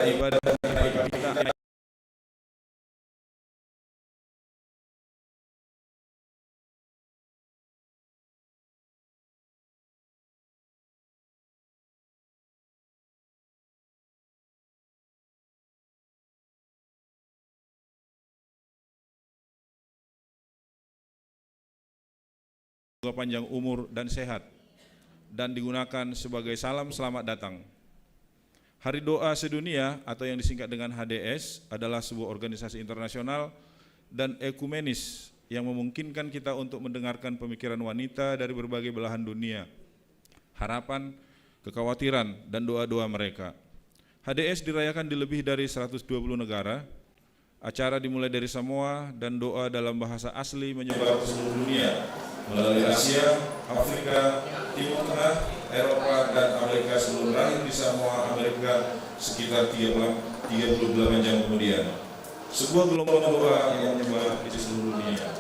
ibadah kita panjang umur dan sehat, dan digunakan sebagai salam selamat datang. Hari Doa Sedunia atau yang disingkat dengan HDS adalah sebuah organisasi internasional dan ekumenis yang memungkinkan kita untuk mendengarkan pemikiran wanita dari berbagai belahan dunia, harapan, kekhawatiran, dan doa-doa mereka. HDS dirayakan di lebih dari 120 negara. Acara dimulai dari Samoa dan doa dalam bahasa asli menyebar ke seluruh dunia melalui Asia, Afrika, Timur Tengah, Eropa, dan Amerika sebelum berakhir di Samoa, Amerika sekitar 38 jam kemudian. Sebuah gelombang doa yang menyebar di seluruh dunia.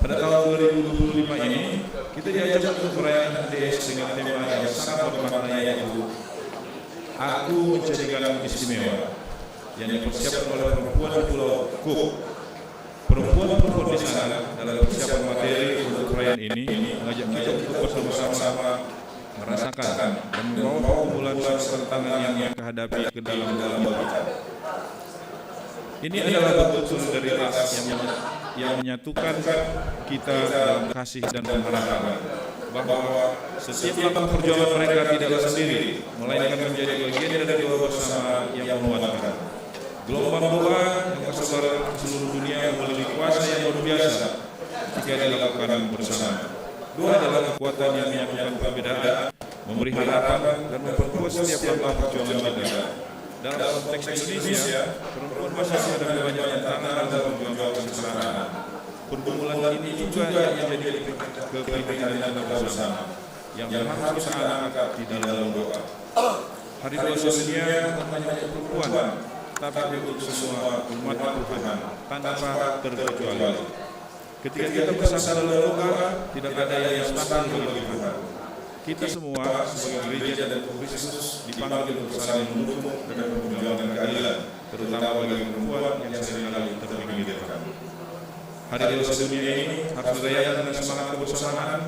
Pada tahun 2025 ini, kita diajak untuk merayakan HDS dengan tema yang sangat bermakna, yaitu Aku Menjadikanmu Istimewa, yang dipersiapkan oleh perempuan di Pulau Cook. Perempuan-perempuan di sana dalam persiapan materi untuk perayaan ini mengajak kita untuk bersama-sama merasakan dan membawa kumpulan tantangan yang kita hadapi ke dalam kita. Ini adalah bentuk solidaritas yang menyatukan kita dalam kasih dan pengharapan bahwa setiap langkah perjuangan mereka tidaklah sendiri, melainkan menjadi bagian dari doa bersama yang menguatkan. Gelombang doa yang tersebar ke seluruh dunia memiliki kuasa yang luar biasa jika dilakukan bersama. Doa adalah kekuatan yang menyatukan perbedaan, memberi harapan, dan memperkuat setiap langkah perjuangan kita. Dalam konteks Indonesia, perempuan masih ada banyak tantangan dalam memperjuangkan kesetaraan. Pergumulan ini juga yang menjadi kepentingan kita bersama, yang harus kita angkat di dalam doa. Hari Doa Sedunia bukan hanya untuk perempuan, tapi untuk semua umat Tuhan tanpa terkecuali. Ketika kita bersama dalam doa, tidak ada yang mustahil bagi Tuhan. Kita semua sebagai gereja dan Kristus dipanggil untuk saling mendukung dan memperjuangkan keadilan, terutama bagi perempuan yang seringkali terpinggirkan. Hari Doa Sedunia ini harus dirayakan dengan semangat kebersamaan,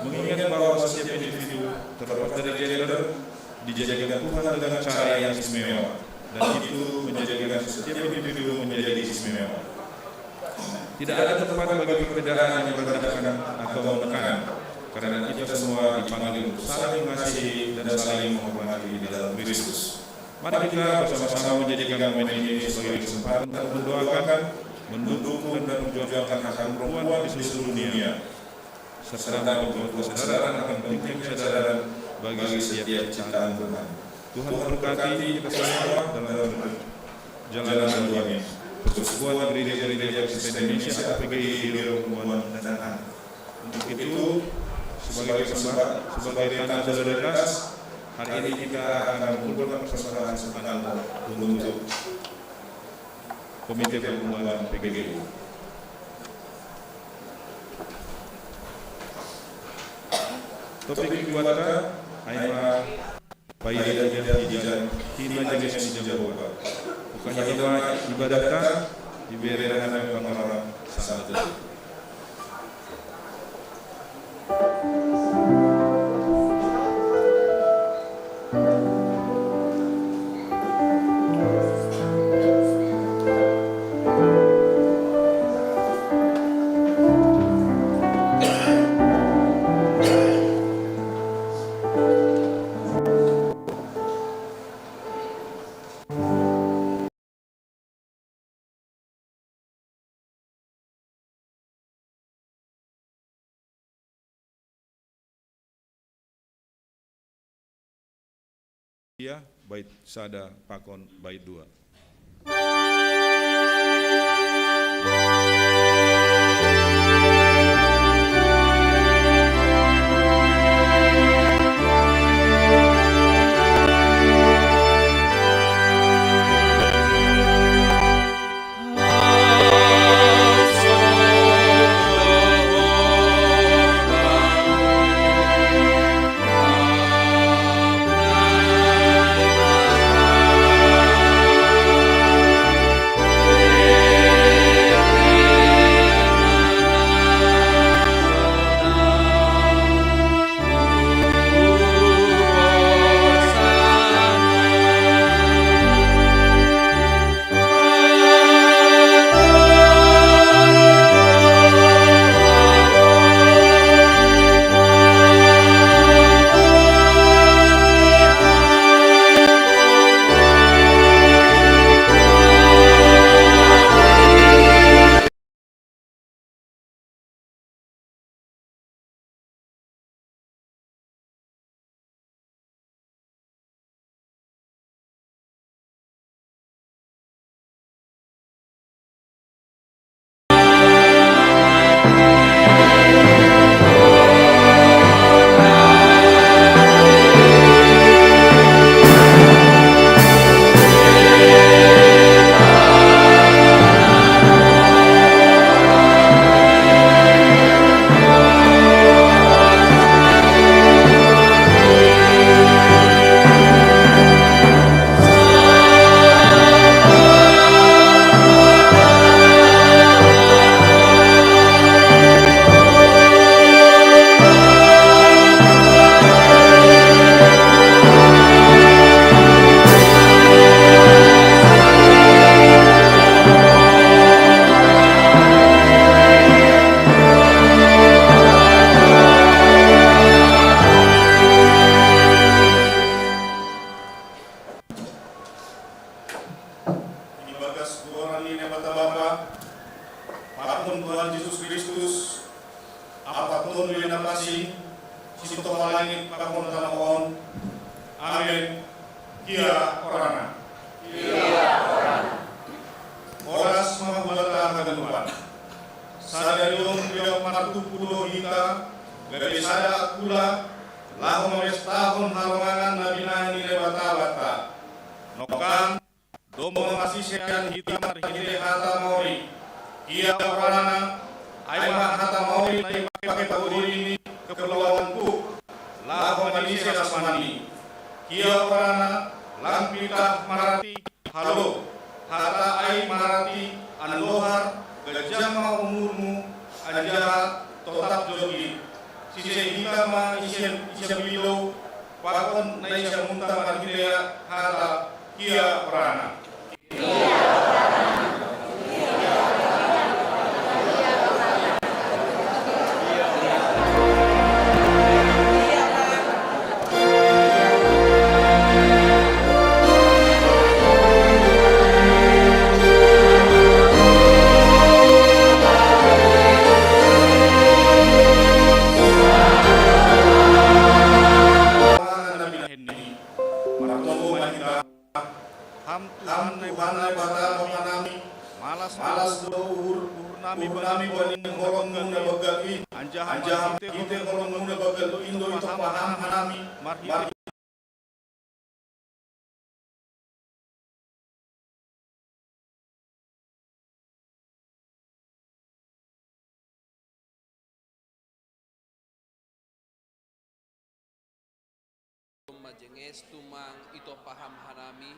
mengingat bahwa setiap individu terlepas dari gender dijadikan Tuhan dengan cara yang istimewa, dan itu menjadikan setiap individu menjadi istimewa. Tidak ada tempat bagi perbedaan yang merendahkan atau menekan, karena kita semua dipanggil untuk saling mengasihi dan saling menghormati di dalam Kristus. Mari kita bersama-sama menjadikan momen ini sebagai kesempatan untuk mendoakan, mendukung, dan memperjuangkan hak perempuan di seluruh dunia, serta membuat kesadaran akan pentingnya kesadaran bagi setiap ciptaan Tuhan. Tuhan memberkati kita semua dalam jalanan doa ini. Persekutuan gereja-gereja Kristen Indonesia atau PGI di Perempuan dan Anak. Untuk itu, sebagai tanda solidaritas, hari ini kita akan mengumpulkan persaudaraan sebentar untuk Komite Perempuan PGI. Topik Iwata, Aima Bayi dan Hina Jenis di Jawa. Bukannya ibadah diberikan orang-orang sahabat. Bait Sada Pakon Bait 2. Bapa Bapa, Pakun Tuhan Yesus Kristus, apapun yang napasi, Sinto malangit Pakun Tanahon, Amin. Kia orana. Oras mahubata kagantuan. Sada yung biyang matupulo hita, gabi sada akula, laho mamestahon halangan na binahan nila bata-bata. Nokan, domo masisiyan hita marhide hata maori. Kia orana, ay mahata maori na ipakipaguri ni Kepulauan Cook. Laho Malaysia Asmani. Kia orana, lampita marati, halo. Hata ay marati, anlohar, gajama umurmu, anjaha, totak jogi. Sisi hita ma isya bilo, pakon na isya munta marhidea, hata, kia orana. Ham Tuhan ay bata pamanami, malas do uhur nami baling horong na bagal anjahan ite horong na bagal indo ito paham hanami marhiti. Majenges tumang ito paham hanami,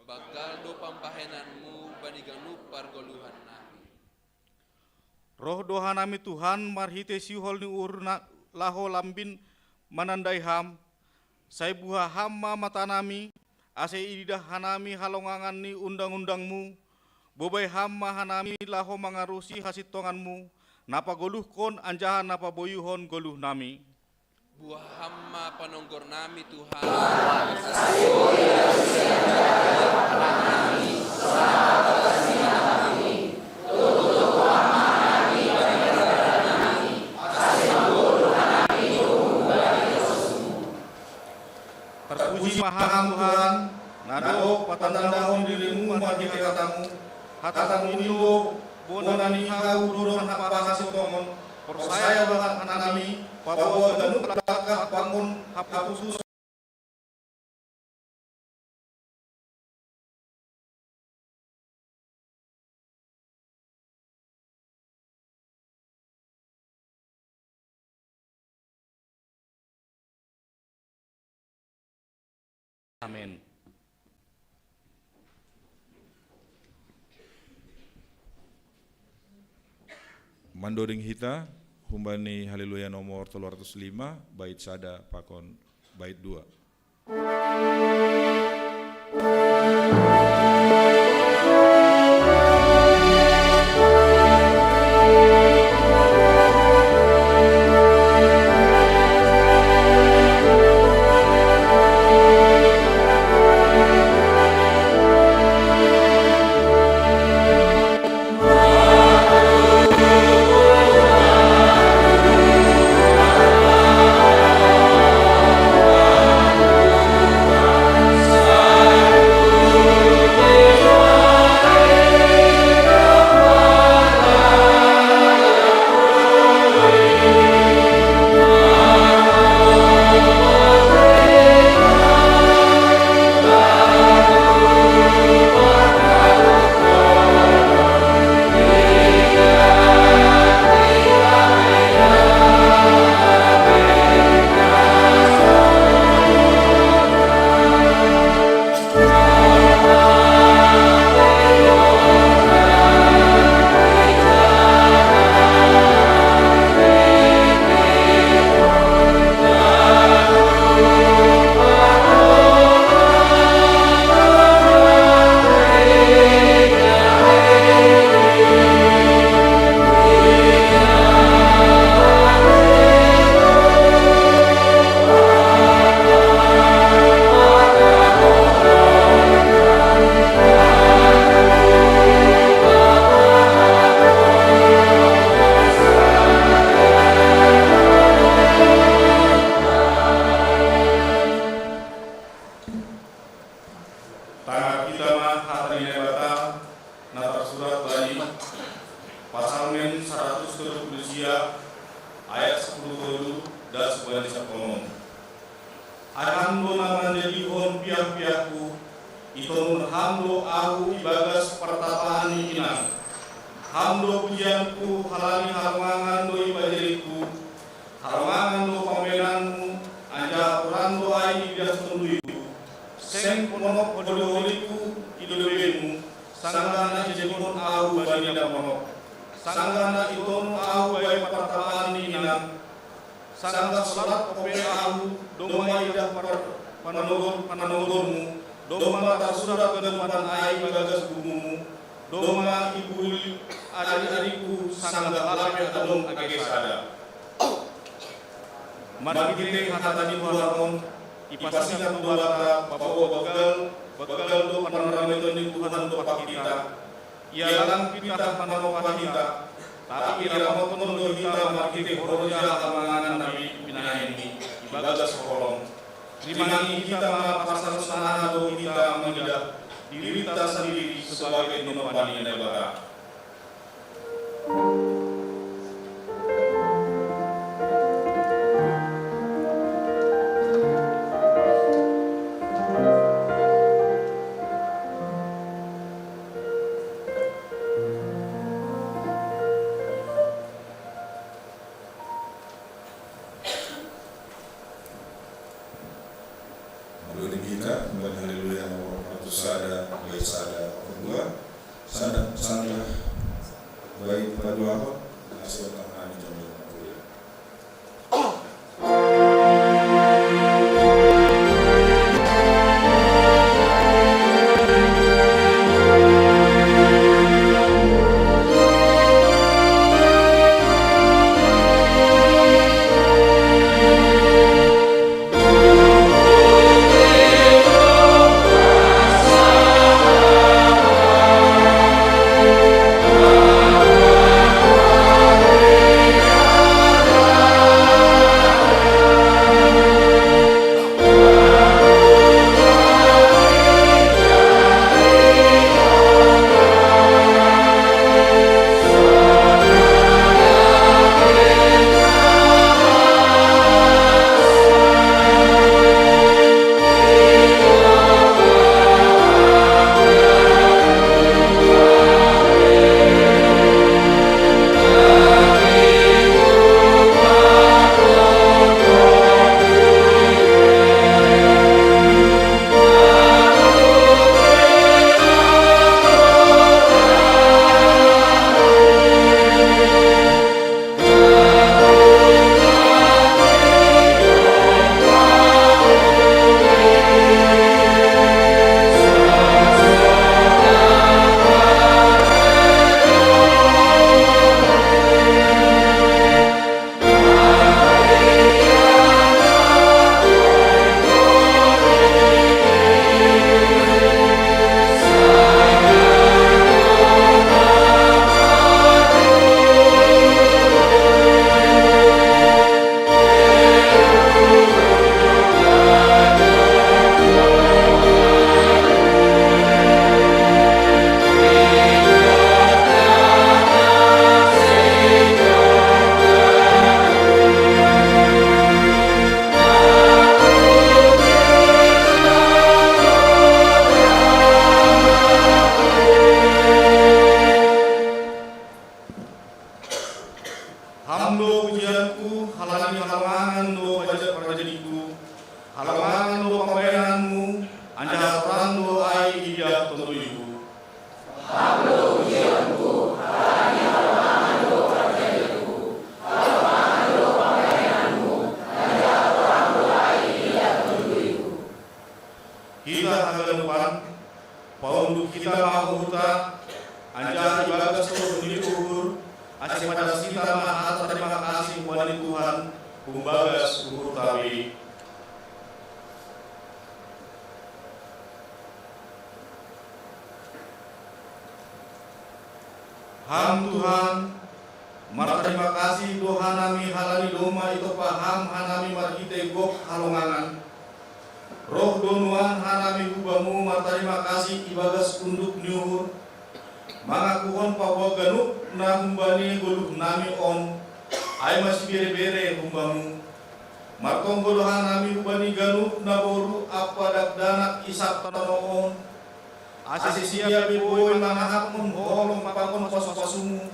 bagal do pambahenanmu baniganu pargoluhan nami. Roh doha nami Tuhan marhite sihol ni urna laho lambin manandai ham, sai buha hamma mata nami, ase ididah hanami halongangan ni undang-undangmu, bobai hamma hanami laho mangarusi hasitonganmu, napa goluh kon anjahan napa boyuhon goluh nami. Buah hamma panonggor nami Tuhan. Terpuji maha Tuhan, nado patandahon dirimu marhite katamu, hatamu indo bonani hau duron hapa hasitongon, persaya banget anami, pabawa danuk lakah bangun hapusus. Amin. Mandoring hita, humbani haleluya nomor 305, bait sada pakon bait 2. Rusia ayat 10 dulu dan 11 Sapolong. Ahando naman jadi hon pihak-pihakku, iton hamdo aku ibagas pertapaan inang. Hamdo pujianku halani harmangan do ibadiriku, harmangan do pamenanmu, anja orando ai bias tunduiku. Seng ponok odoliku idolebemu, sanggana jejikon aku badina ponok. Sanggana iton aku bayi pertapaan inang. Sangga salat ope aku, doma idah pananogormu, doma tasurat kedepan ai bagas bumumu, doma ibul adik-adikku sangga alape adong age sada. Mari kita hatani Tuhan, ipasina tudolata, bapak bagal do panarame ni Tuhan do kita. Ialang kita panarokah kita, tapi irama kondo kita markite horoja halangan nabi pinahini ibagas kolong. Dimani kita pasal sana do kita mengidah diri kita sendiri sebagai nopani nebara. Kita kembali haleluya waktu sada baik sada kedua sada baik pada apa nasib tangan jomel kuliah. Hamdo pujianku, halani halangan do pajadiku, halangan do pambayananmu, anja rando ai idah tontoiku. Hamdo pujianku, halani halangan do pajadiku, halangan do pambayananmu, anja rando ai idah tontoiku. Kita hagalupan, paundu kita mahuta, anja ibagas to uhur, Aceh pada sinta maha terima kasih wali Tuhan kumbagas uhur tabi. Ham Tuhan, mar terima kasih Tuhan nami halani doma itu paham hanami marhite gok halongangan. Roh donuan hanami hubamu mar terima kasih ibagas unduk nyuhur. Mangakuhon pawa ganuk na humbani guluh nami on. Ay masih bere-bere humbamu. Martong guluhan nami humbani ganuk na boru apa dakdanak isap tanoon. Asisia biboy mangahapon holong mapakon pasu-pasumu.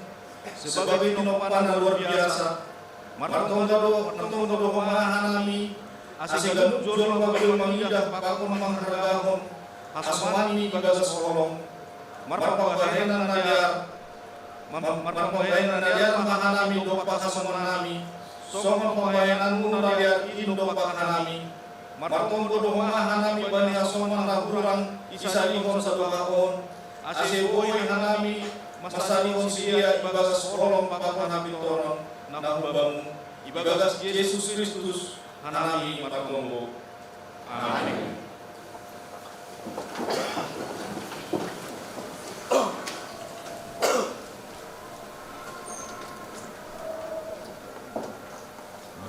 Sebagai tinopan na luar biasa. Martong gado mangahan nami. Asik ganuk jolong bagul mangidah pakon mangharagahon. Asmani bagas holong. Marpabahenan nayar mahanami do pakasamanami songon pambayananmu nayar indo pakanami martong do mahanami bani asoman nahurang isarihon sadwakaon aseboy hanami masarihon siya ibagas kolong pakanami toron nahubamu ibagas Yesus Kristus hanami matagombo. Amin.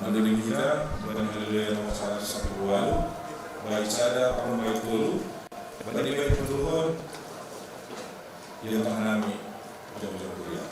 Menurut kita, bukan haleluya nomor 120, baik sada, apun baik dulu, bagi baik Tuhan, yang mengenami jauh-jauh kuliah.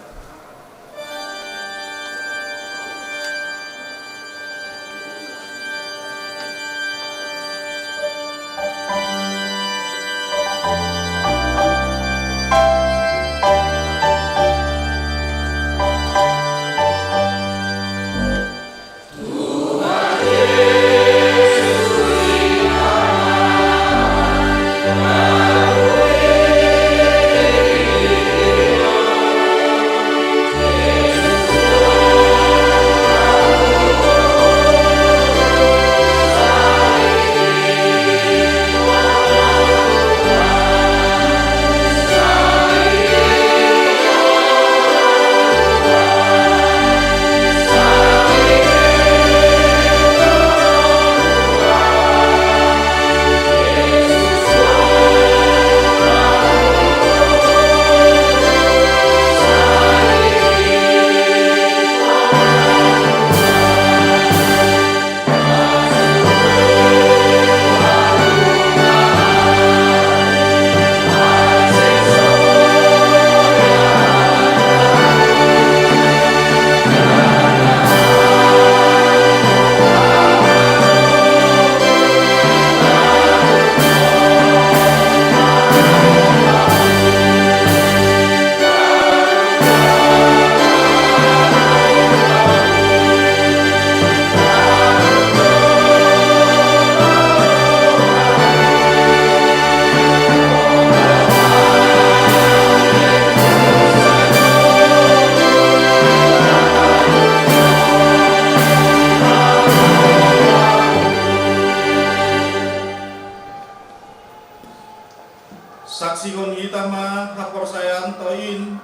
Saksigon itama haporsayan toin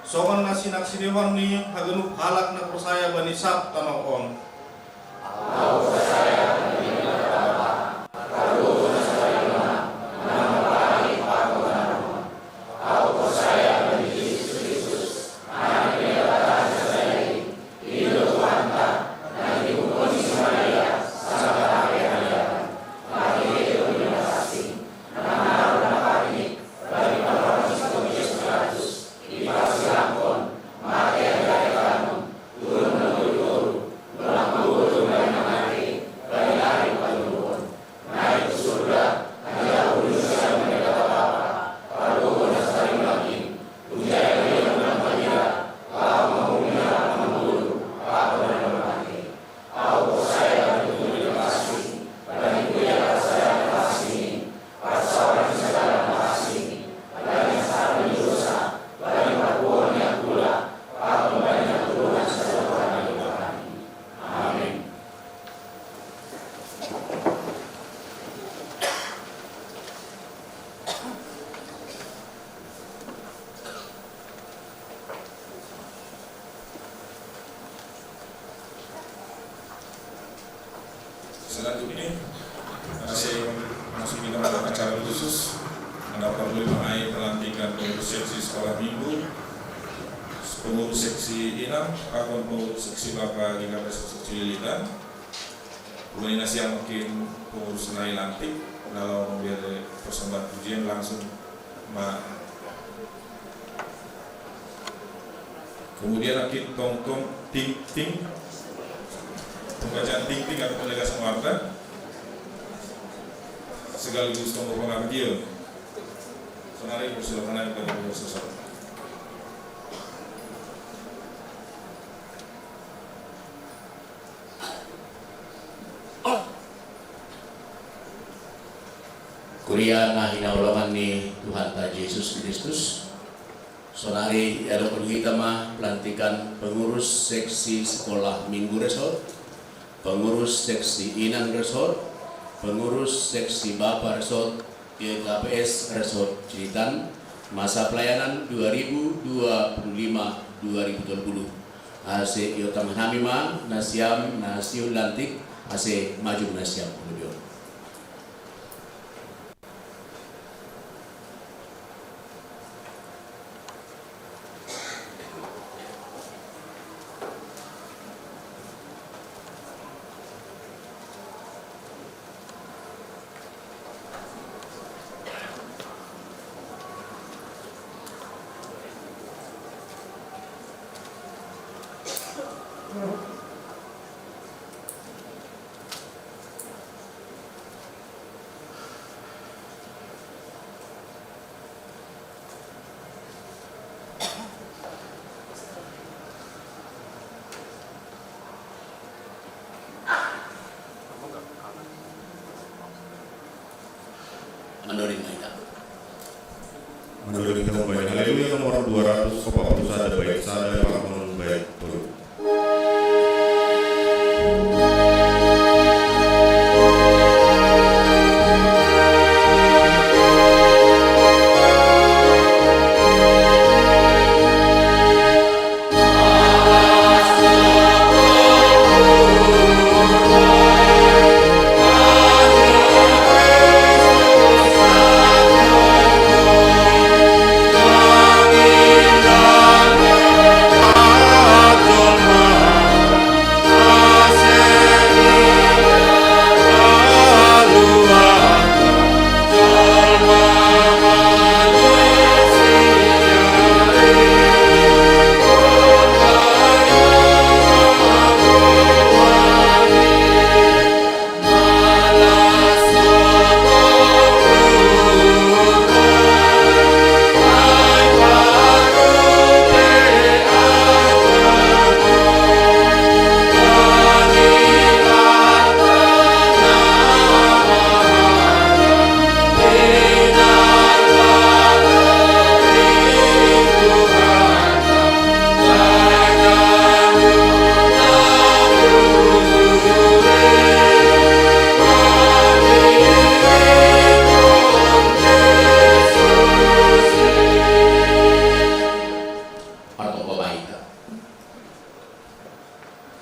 songon nasinak-sinihon ni hagenuk halak na persaya bani sab tanoon. Selanjutnya masih masuk kita pada acara khusus mendapat mengenai pelantikan pengurus seksi sekolah minggu, pengurus seksi inam atau pengurus seksi bapak hingga seksi lilitan. Kemudian yang mungkin pengurus naik lantik kalau membiarkan persembahan pujian langsung Kemudian akit tong ting pembacaan ting atau penegasan warta sekaligus tongkol pengabdian. Senari persilakan kepada Bapak Sesat. Kuria na hinaulangan ni Tuhan ta Yesus Kristus. Sonari yadapun hitama pelantikan pengurus seksi sekolah Minggu Resort, pengurus seksi Inang Resort, pengurus seksi Bapa Resort, YKPS Resort Citan, masa pelayanan 2025-2020. Ase Yotam Hamima, Nasiam, Nasiul Lantik, Ase Maju Nasiam Kemudian. Menurut kita. Menurut kita baik. Haleluya nomor 241 baik sada pahamon baik turut.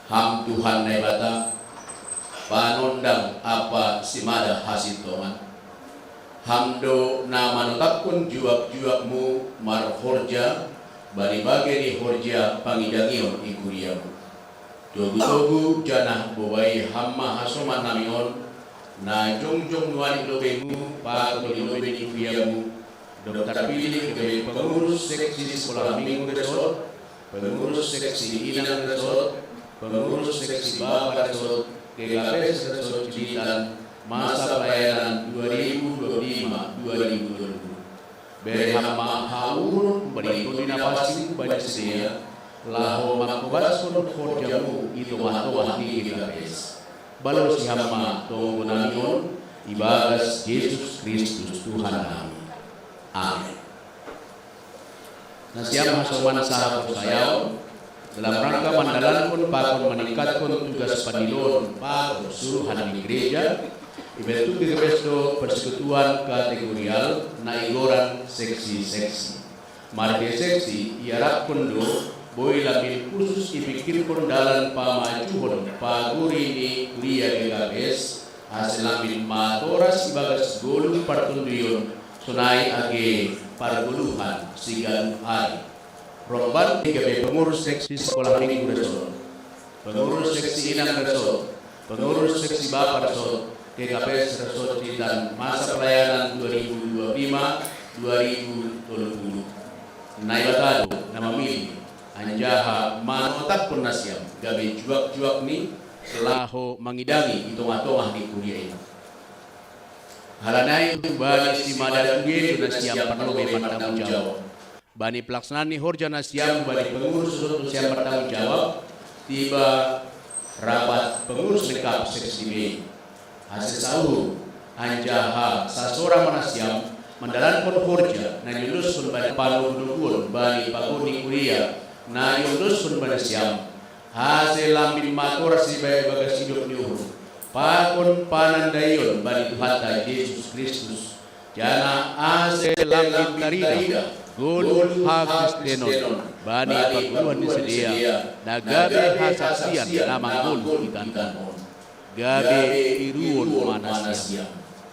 Ham Tuhan naibata panundang apa simada hasil tongan hamdo na manutapkun juak-juakmu marhorja bari bageni horja pangidangion ikuriamu togu-togu janah bobai hamma hasoman namion na jongjong nuani lobemu pakoli lobe ikuriamu dokter pilih sebagai pengurus seksi sekolah Minggu Resort, pengurus seksi Inang Resort, pengurus seksi Bapa Resort, GKPS Resort Citan, masa pelayanan 2025-2020. Berhama haurun beri koordinasi pada sedia, laho makobaskon korjamu itu mahtoah di GKPS. Balos hama tonggonamion ibagas Yesus Kristus Tuhan kami. Amin. Nasiam hasoman sahabat saya dalam rangka mandalan pakon meningkatkan tugas padilon pakon suruhan di gereja ibetu kebesto persekutuan kategorial naigoran seksi-seksi. Marke seksi iarap kondo boy labil khusus ipikir kondalan pamajuhon paguri ni kuliah GKPS hasil labil matoras ibagas golung partunduyon sunai age parguluhan sigan hari. Romban tiga pengurus seksi sekolah Minggu Resort, pengurus seksi Inang Resort, pengurus seksi Bapa Resort, GKPS Resort Citan, masa pelayanan 2025-2020. Naibatado nama milih anjaha manotak pun nasiam gabe juak-juak ni laho mangidangi itong-atong ni kuliah ini. Halanai bani si madatuge tu nasiam perlu bertanggung jawab. Bani pelaksanaan ni horja nasiam bani pengurus untuk siam bertanggung jawab tiba rapat pengurus lengkap seksi B. Hasil sahur anjaha sasora manasiam mendalan pun horja na yulus pun bani palu dukun bani pakuni kuliah na yulus pun bani siam hasil lambin matur si bayi bagas hidup niuhur pakun panandayon bani Tuhan ta Yesus Kristus jana hasil lambin tarida gulul hakistenon bani paguluhan ni sedia nagabe hasaksian namang gul itantan gabe iruon manasiam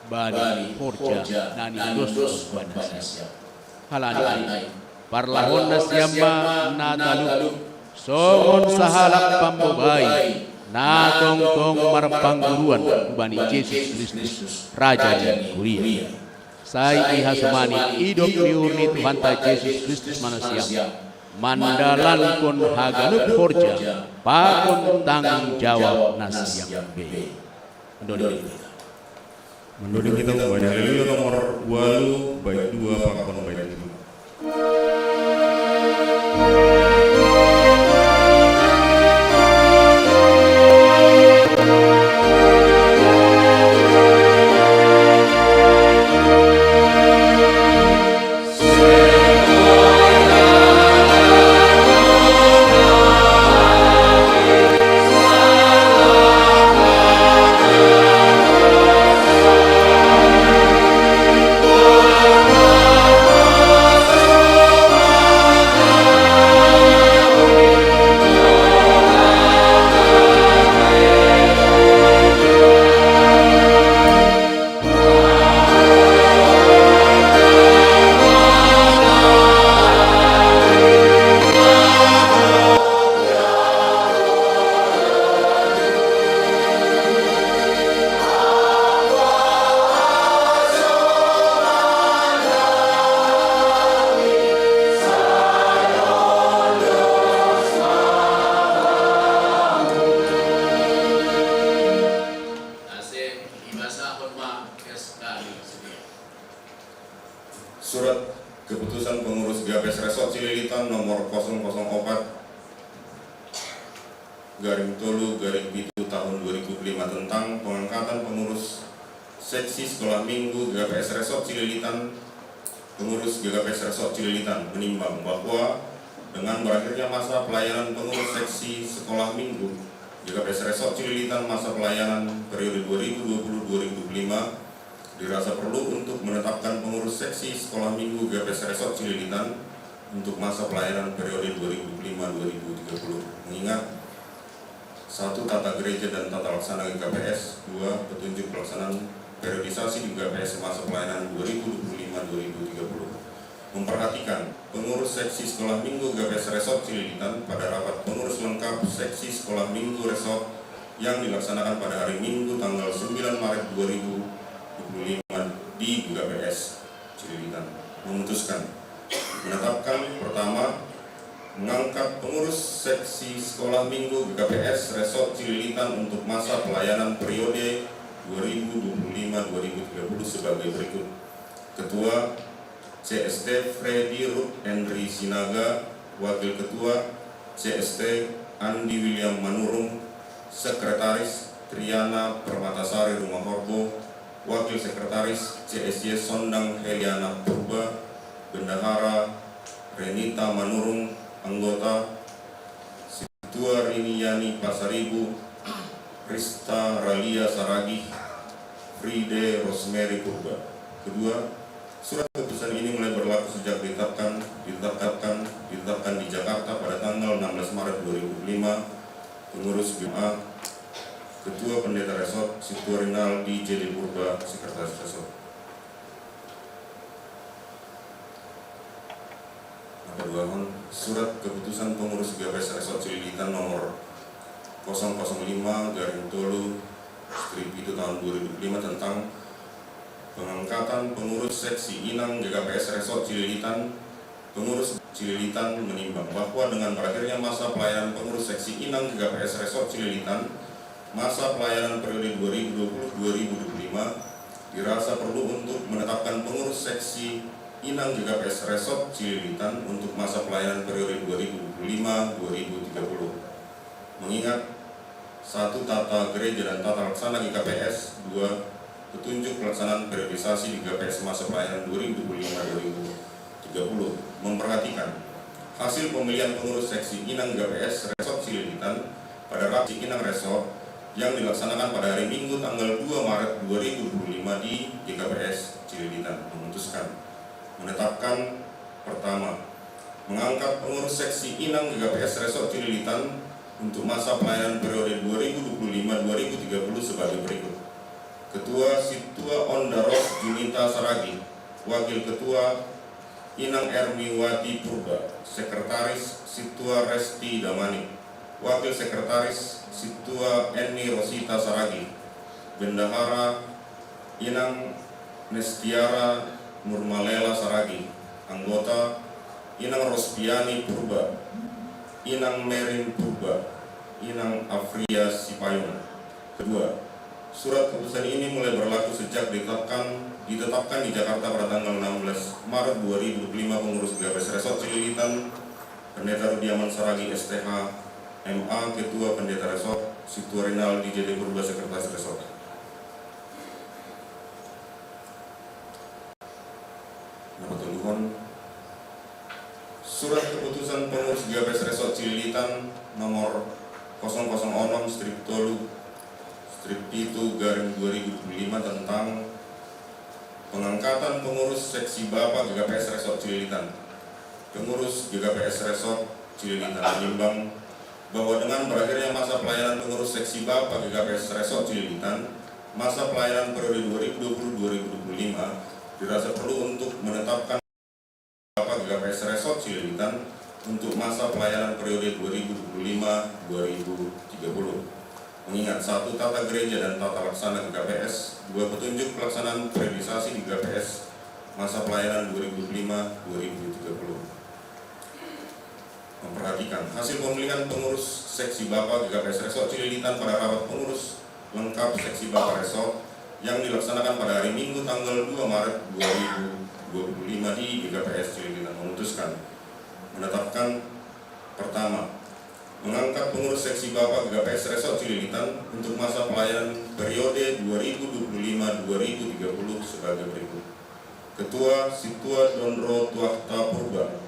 bani horja nani dos manasiam halani parlahon nasiamba nataluk songon sahalak pambobai na tong marpangguruan bani Yesus Kristus Raja dan Kuria sai ihasumani hidup diurni Tuhan ta Yesus Kristus manusia mandalan kon haganup horja pakon tanggung jawab nasiam be Menurut kita membaca Haleluya nomor 20 bait 2 pakon bait 5. Surat Keputusan Pengurus Gapes Resort Cililitan nomor 004/Tolu/Pitu tahun 2005 tentang pengangkatan pengurus seksi sekolah minggu GKPS Resort Cililitan. Pengurus GKPS Resort Cililitan menimbang bahwa dengan berakhirnya masa pelayanan pengurus seksi sekolah minggu GKPS Resort Cililitan, masa pelayanan periode 2020-2025 dirasa perlu untuk menetapkan pengurus seksi sekolah minggu GKPS Resort Cililitan untuk masa pelayanan periode 2005-2030, mengingat 1. Tata gereja dan tata laksana GKPS, 2. Petunjuk pelaksanaan periodisasi di GKPS masa pelayanan 2025-2030. Memperhatikan pengurus seksi sekolah minggu GKPS Resort Cililitan pada rapat pengurus lengkap seksi sekolah minggu Resort yang dilaksanakan pada hari Minggu tanggal 9 Maret 2025 di GKPS Cililitan memutuskan menetapkan: pertama, mengangkat pengurus seksi sekolah minggu GKPS Resort Cililitan untuk masa pelayanan periode 2025-2030 sebagai berikut. Ketua CST Freddy Ruth Henry Sinaga, Wakil Ketua CST Andi William Manurung, Sekretaris Triana Permatasari Rumah Horbo, Wakil Sekretaris CSY Sondang Heliana Purba, Bendahara Renita Manurung, Anggota Ketua Riniyani Pasaribu, Rista Ralia Saragi, Fride Rosemary Purba. Kedua, surat keputusan ini mulai berlaku sejak ditetapkan di Jakarta pada tanggal 16 Maret 2005. Pengurus BMA, Ketua Pendeta Resort Situ Rinaldi J. Purba, Sekretaris Resort. Kedua, surat keputusan pengurus GKPS Resort Cililitan nomor 005/Tolu/Pitu tahun 2005 tentang pengangkatan pengurus seksi inang GKPS Resort Cililitan. Pengurus pengurus Cililitan menimbang bahwa dengan berakhirnya masa pelayanan pengurus seksi Inang GKPS Resort Cililitan, masa pelayanan periode 2020-2025 dirasa perlu untuk menetapkan pengurus seksi Inang GKPS Resort Cililitan untuk masa pelayanan periode 2025-2030. Mengingat 1. Tata gereja dan tata laksana GKPS, 2. Petunjuk pelaksanaan periodisasi GKPS masa pelayanan 2025-2030 memperhatikan hasil pemilihan pengurus seksi Inang GKPS Resort Cililitan pada rapat Inang Resort yang dilaksanakan pada hari Minggu tanggal 2 Maret 2025 di GKPS Cililitan memutuskan menetapkan pertama, mengangkat pengurus seksi Inang GKPS Resort Cililitan untuk masa pelayanan periode 2025-2030 sebagai berikut. Ketua Situa Ondaros Junita Saragi, Wakil Ketua Inang Ermiwati Purba, Sekretaris Situa Resti Damani, Wakil Sekretaris Situa Eni Rosita Saragi, Bendahara Inang Nestiara Nurmalela Saragi, Anggota Inang Rospiani Purba, Inang Merin Purba, Inang Afria Sipayung. Kedua, surat keputusan ini mulai berlaku sejak ditetapkan di Jakarta pada tanggal 16 Maret 2025 pengurus GKPS Resort Cililitan Pendeta Rudiaman Saragi STH MA, Ketua Pendeta Resort, Situa Rinaldi JD Purba, Sekretaris Resort. Surat keputusan pengurus GKPS Resort Cililitan nomor 006/2025 tentang pengangkatan pengurus seksi Bapak GKPS Resort Cililitan. Pengurus GKPS Resort Cililitan menimbang bahwa dengan berakhirnya masa pelayanan pengurus seksi Bapak GKPS Resort Cililitan, masa pelayanan periode 2020-2025 dirasa perlu untuk menetapkan Bapak GKPS Resort Cililitan untuk masa pelayanan periode 2025-2030. Mengingat 1. Tata gereja dan tata laksana GKPS, 2. Petunjuk pelaksanaan periodisasi di GKPS masa pelayanan 2025-2030. Memperhatikan hasil pemilihan pengurus seksi Bapak GKPS Resort Cililitan pada rapat pengurus lengkap seksi Bapak Resort yang dilaksanakan pada hari Minggu tanggal 2 Maret 2025 di GKPS Cililitan memutuskan menetapkan pertama, mengangkat pengurus seksi Bapak GKPS Resort Cililitan untuk masa pelayanan periode 2025-2030 sebagai berikut. Ketua Situa Dondro Tuakta Purba,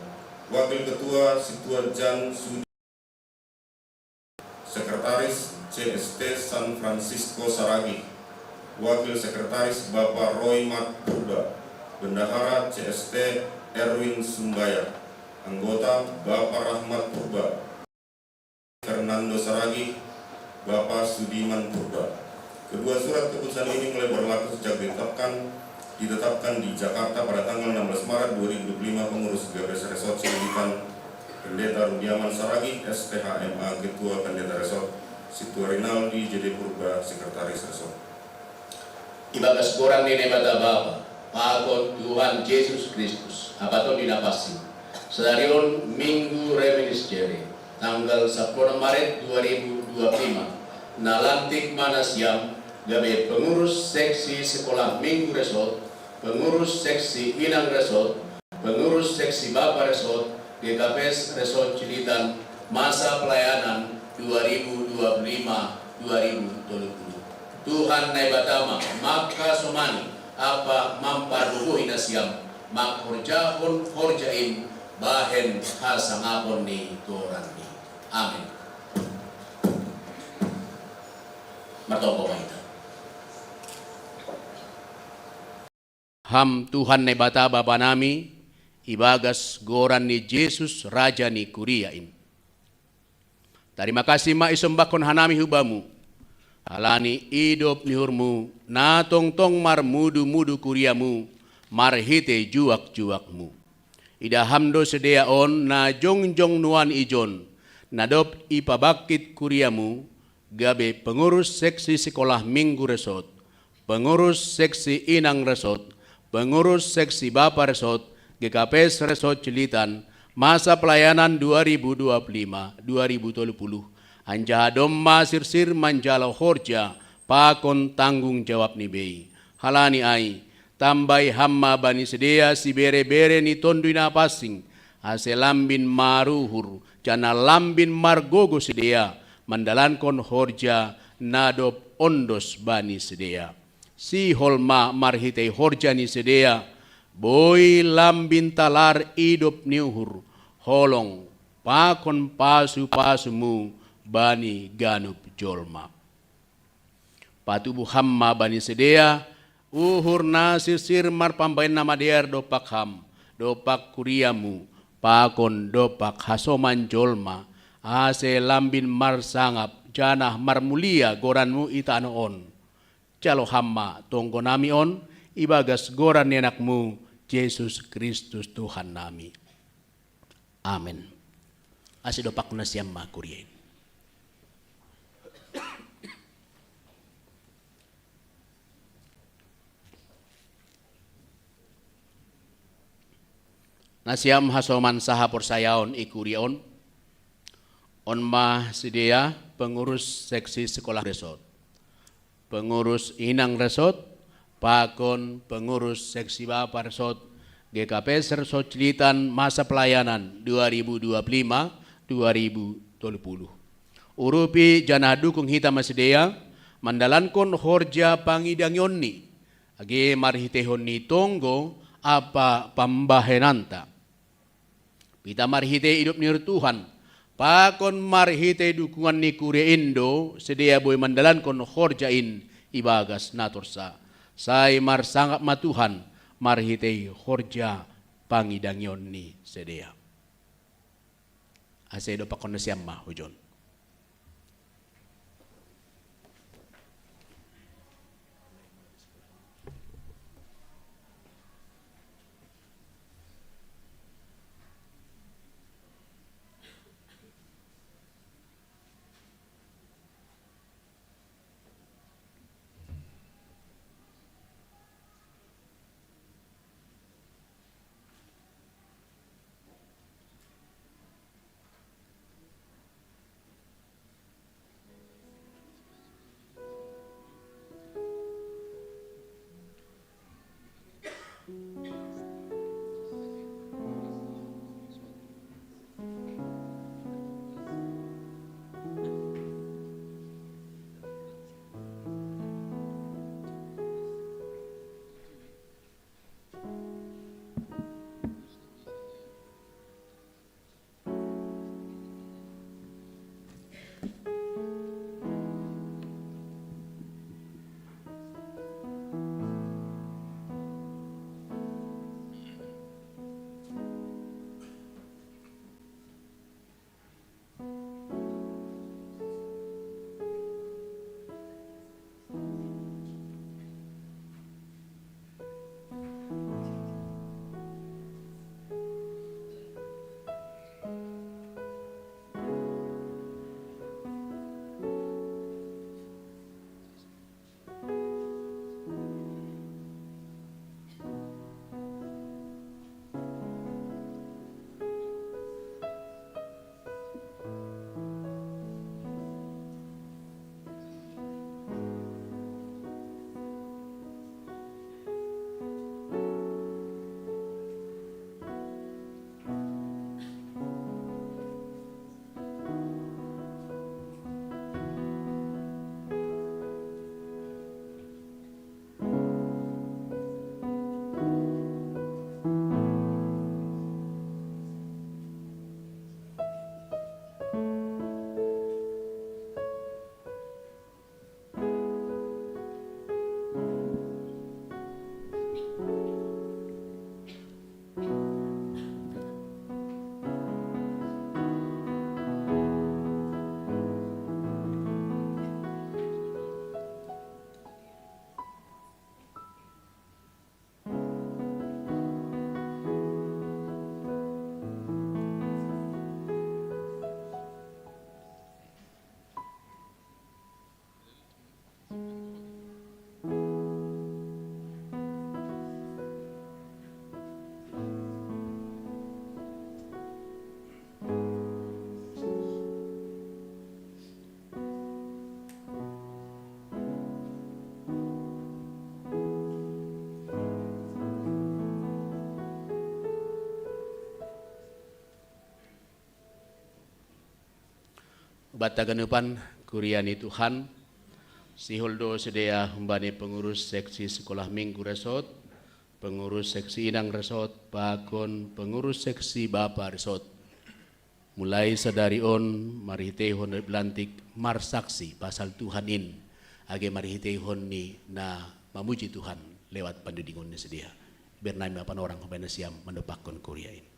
Wakil Ketua Situa Jan Sudi, Sekretaris CST San Francisco Saragi, Wakil Sekretaris Bapak Roy Mat Purba, Bendahara CST Erwin Sumbaya, Anggota Bapak Rahmat Purba, Fernando Saragi, Bapak Sudiman Purba. Kedua surat keputusan ini mulai berlaku sejak ditetapkan di Jakarta pada tanggal 16 Maret 2025 pengurus GKPS Resort Cililitan Pendeta Rudiaman Saragi STH MA, Ketua Pendeta Resort, Situa Rinaldi JD Purba, Sekretaris Resort. Ibagas kurang nene bata Bapa, Pakon Tuhan Yesus Kristus, apaton dinapasi. Sedarion Minggu Reminiscere, tanggal 10 Maret 2025, nalantik Manasiam, gabe pengurus seksi sekolah Minggu Resort, pengurus seksi Inang Resort, pengurus seksi Bapak Resort, GKPS Resort Cililitan, masa pelayanan 2025-2030. Tuhan naibatama, maka somani, apa mamparuhu inasiam, mak horjain, bahen hasangapon ni Torani. Amin. Matoko kita. Ham Tuhan ne bata bapa nami, ibagas goran ni Yesus Raja ni Kuriain. Terima kasih ma isombakon hanami hubamu. Alani idop nihurmu, na tong mar mudu kuriamu, marhite juak-juakmu. Ida hamdo sedea on na jong nuan ijon, nadop ipabakit kuriamu, gabe pengurus seksi sekolah Minggu Resort, pengurus seksi Inang Resort, pengurus seksi Bapak Resort, GKPS Resort Cililitan, masa pelayanan 2025-2030. Anja domma sirsir manjalo horja pakon tanggung jawab ni bei. Halani ai tambai hamma bani sedia si bere-bere ni tondui na pasing ase lambin maruhur jana lambin margogo sedia mandalankon horja nadop ondos bani sedia. Si holma marhitei horja ni sedia boy lambin talar idop niuhur holong pakon pasu-pasumu bani ganup jolma. Patubu hamma bani sedia uhur nasir sir mar pambain nama diar dopak ham dopak kuriamu pakon dopak hasoman jolma ase lambin mar sangap janah mar mulia goranmu itano on calo hamma tonggo nami on ibagas goran enakmu Yesus Kristus Tuhan nami. Amin. Ase dopak nasiamma kurien. Nasiam hasoman saha porsayaon ikurion on mah sedia pengurus seksi sekolah resort, pengurus inang resort, pakon pengurus seksi bapa resort GKP Resort Cililitan masa pelayanan 2025-2030. Urupi janah dukung hita masedia mandalankon horja pangidangyonni age marhitehon ni tonggo apa pambahenanta. Pita marhite hidup ni Tuhan, pakon marhite dukungan ni kure Indo, sedia boy mandalan kon horjain ibagas natursa. Sai mar sangat matuhan, marhite horja pangidangyon ni sedia. Asedo pakon na siyam hujon. Bataganupan Kuriani Tuhan, si holdo sedia humbani pengurus seksi sekolah minggu resort, pengurus seksi inang resort, pakon pengurus seksi bapa resort. Mulai sadari on marihitehon belantik marsaksi pasal Tuhanin, age marihitehon ni na memuji Tuhan lewat pandudingon ni sedia. Bernama apa orang pemain siam mendepakkan Korea ini.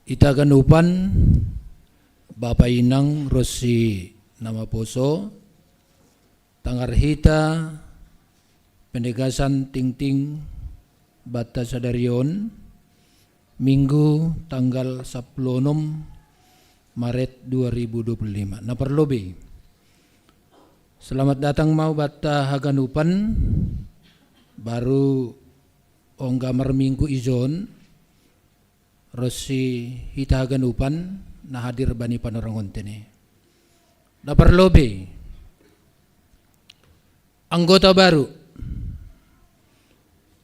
Itaganupan Bapak Inang Rosi Nama Poso Tangarhita Penegasan Tingting Bata Sadarion Minggu tanggal 10 Maret 2025. Naparlobi. Selamat datang mau Bata Haganupan baru onggamar minggu izon Rosi Hitaganupan na hadir bani panorangon tene. Naparlobi. Anggota baru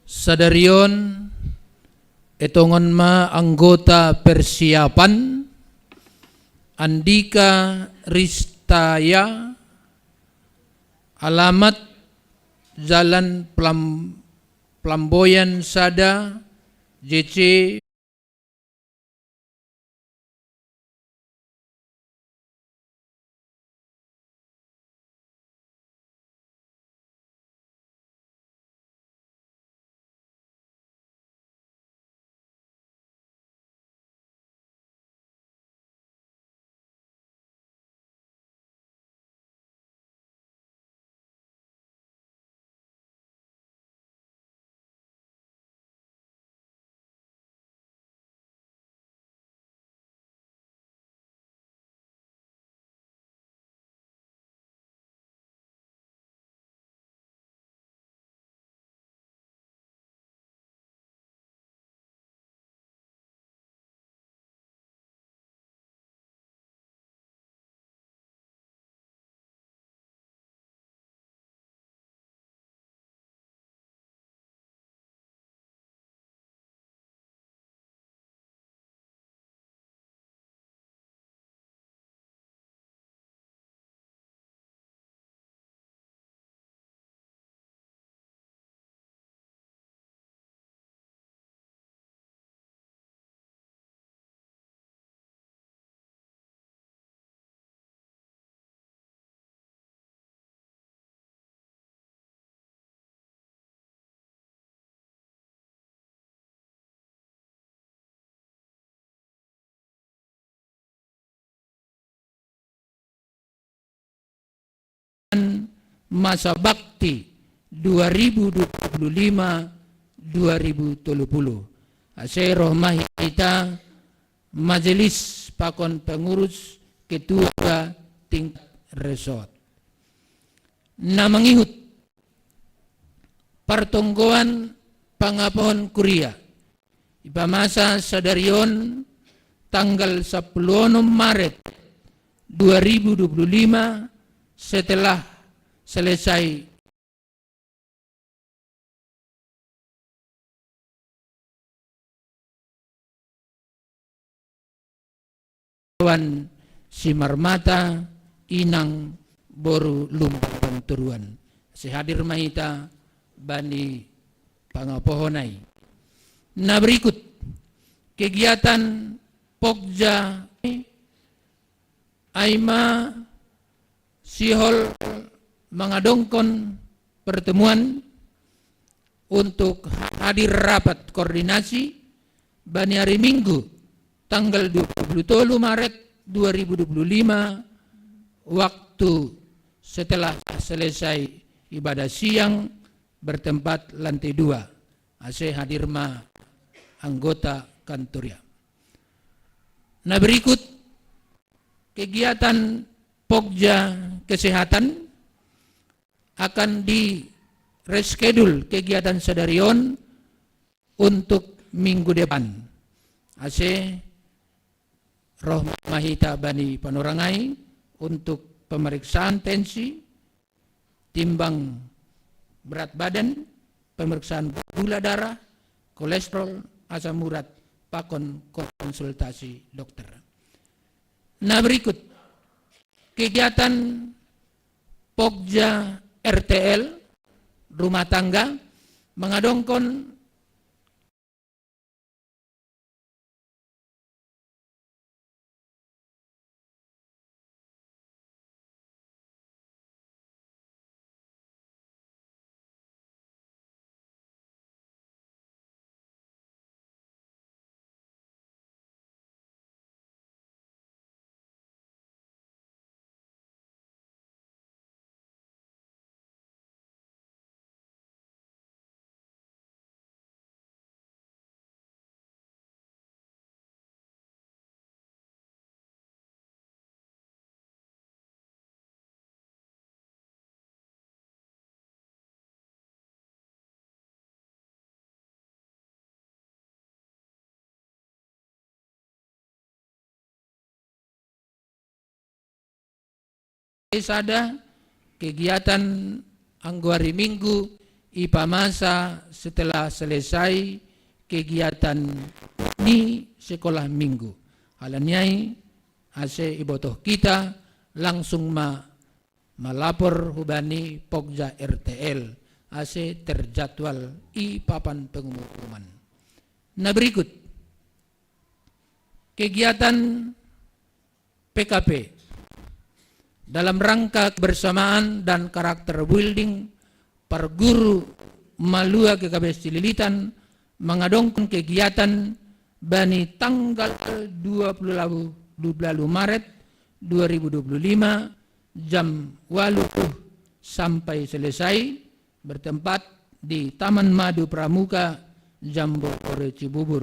Sadarion etongon ma anggota persiapan Andika Ristaya, alamat Jalan Plamboyan Sada JC masa bakti 2025-2030. Ase rohmahita Majelis Pakon Pengurus Ketua tingkat resort. Na mangihut pertonggoan pangapohon Kuria ipamasa sadarion tanggal 10 Maret 2025 setelah selesai Wan Simarmata Inang Boru Lumbang Turuan sehadir mahita bani pangapohonai. Nah berikut kegiatan Pokja Aima Sihol mengadongkon pertemuan untuk hadir rapat koordinasi bani hari Minggu tanggal 27 Maret 2025 waktu setelah selesai ibadah siang bertempat lantai 2. Ase hadir ma anggota kantornya. Nah berikut kegiatan Pokja Kesehatan akan di reschedule kegiatan sadarion untuk minggu depan. Ase roh mahita bani panorangai untuk pemeriksaan tensi, timbang berat badan, pemeriksaan gula darah, kolesterol, asam urat, pakon konsultasi dokter. Nah berikut kegiatan Pokja RTL rumah tangga mengadongkon ada kegiatan angguari minggu ipamasa setelah selesai kegiatan di sekolah minggu. Halanyai ase ibotoh kita langsung melapor hubani Pokja RTL ase terjadwal i papan pengumuman. Nah berikut kegiatan PKP dalam rangka kebersamaan dan karakter building Parguru Malua GKP Cililitan mengadongkan kegiatan bani tanggal 20 Maret 2025 jam 8 sampai selesai bertempat di Taman Madu Pramuka Jambore Cibubur.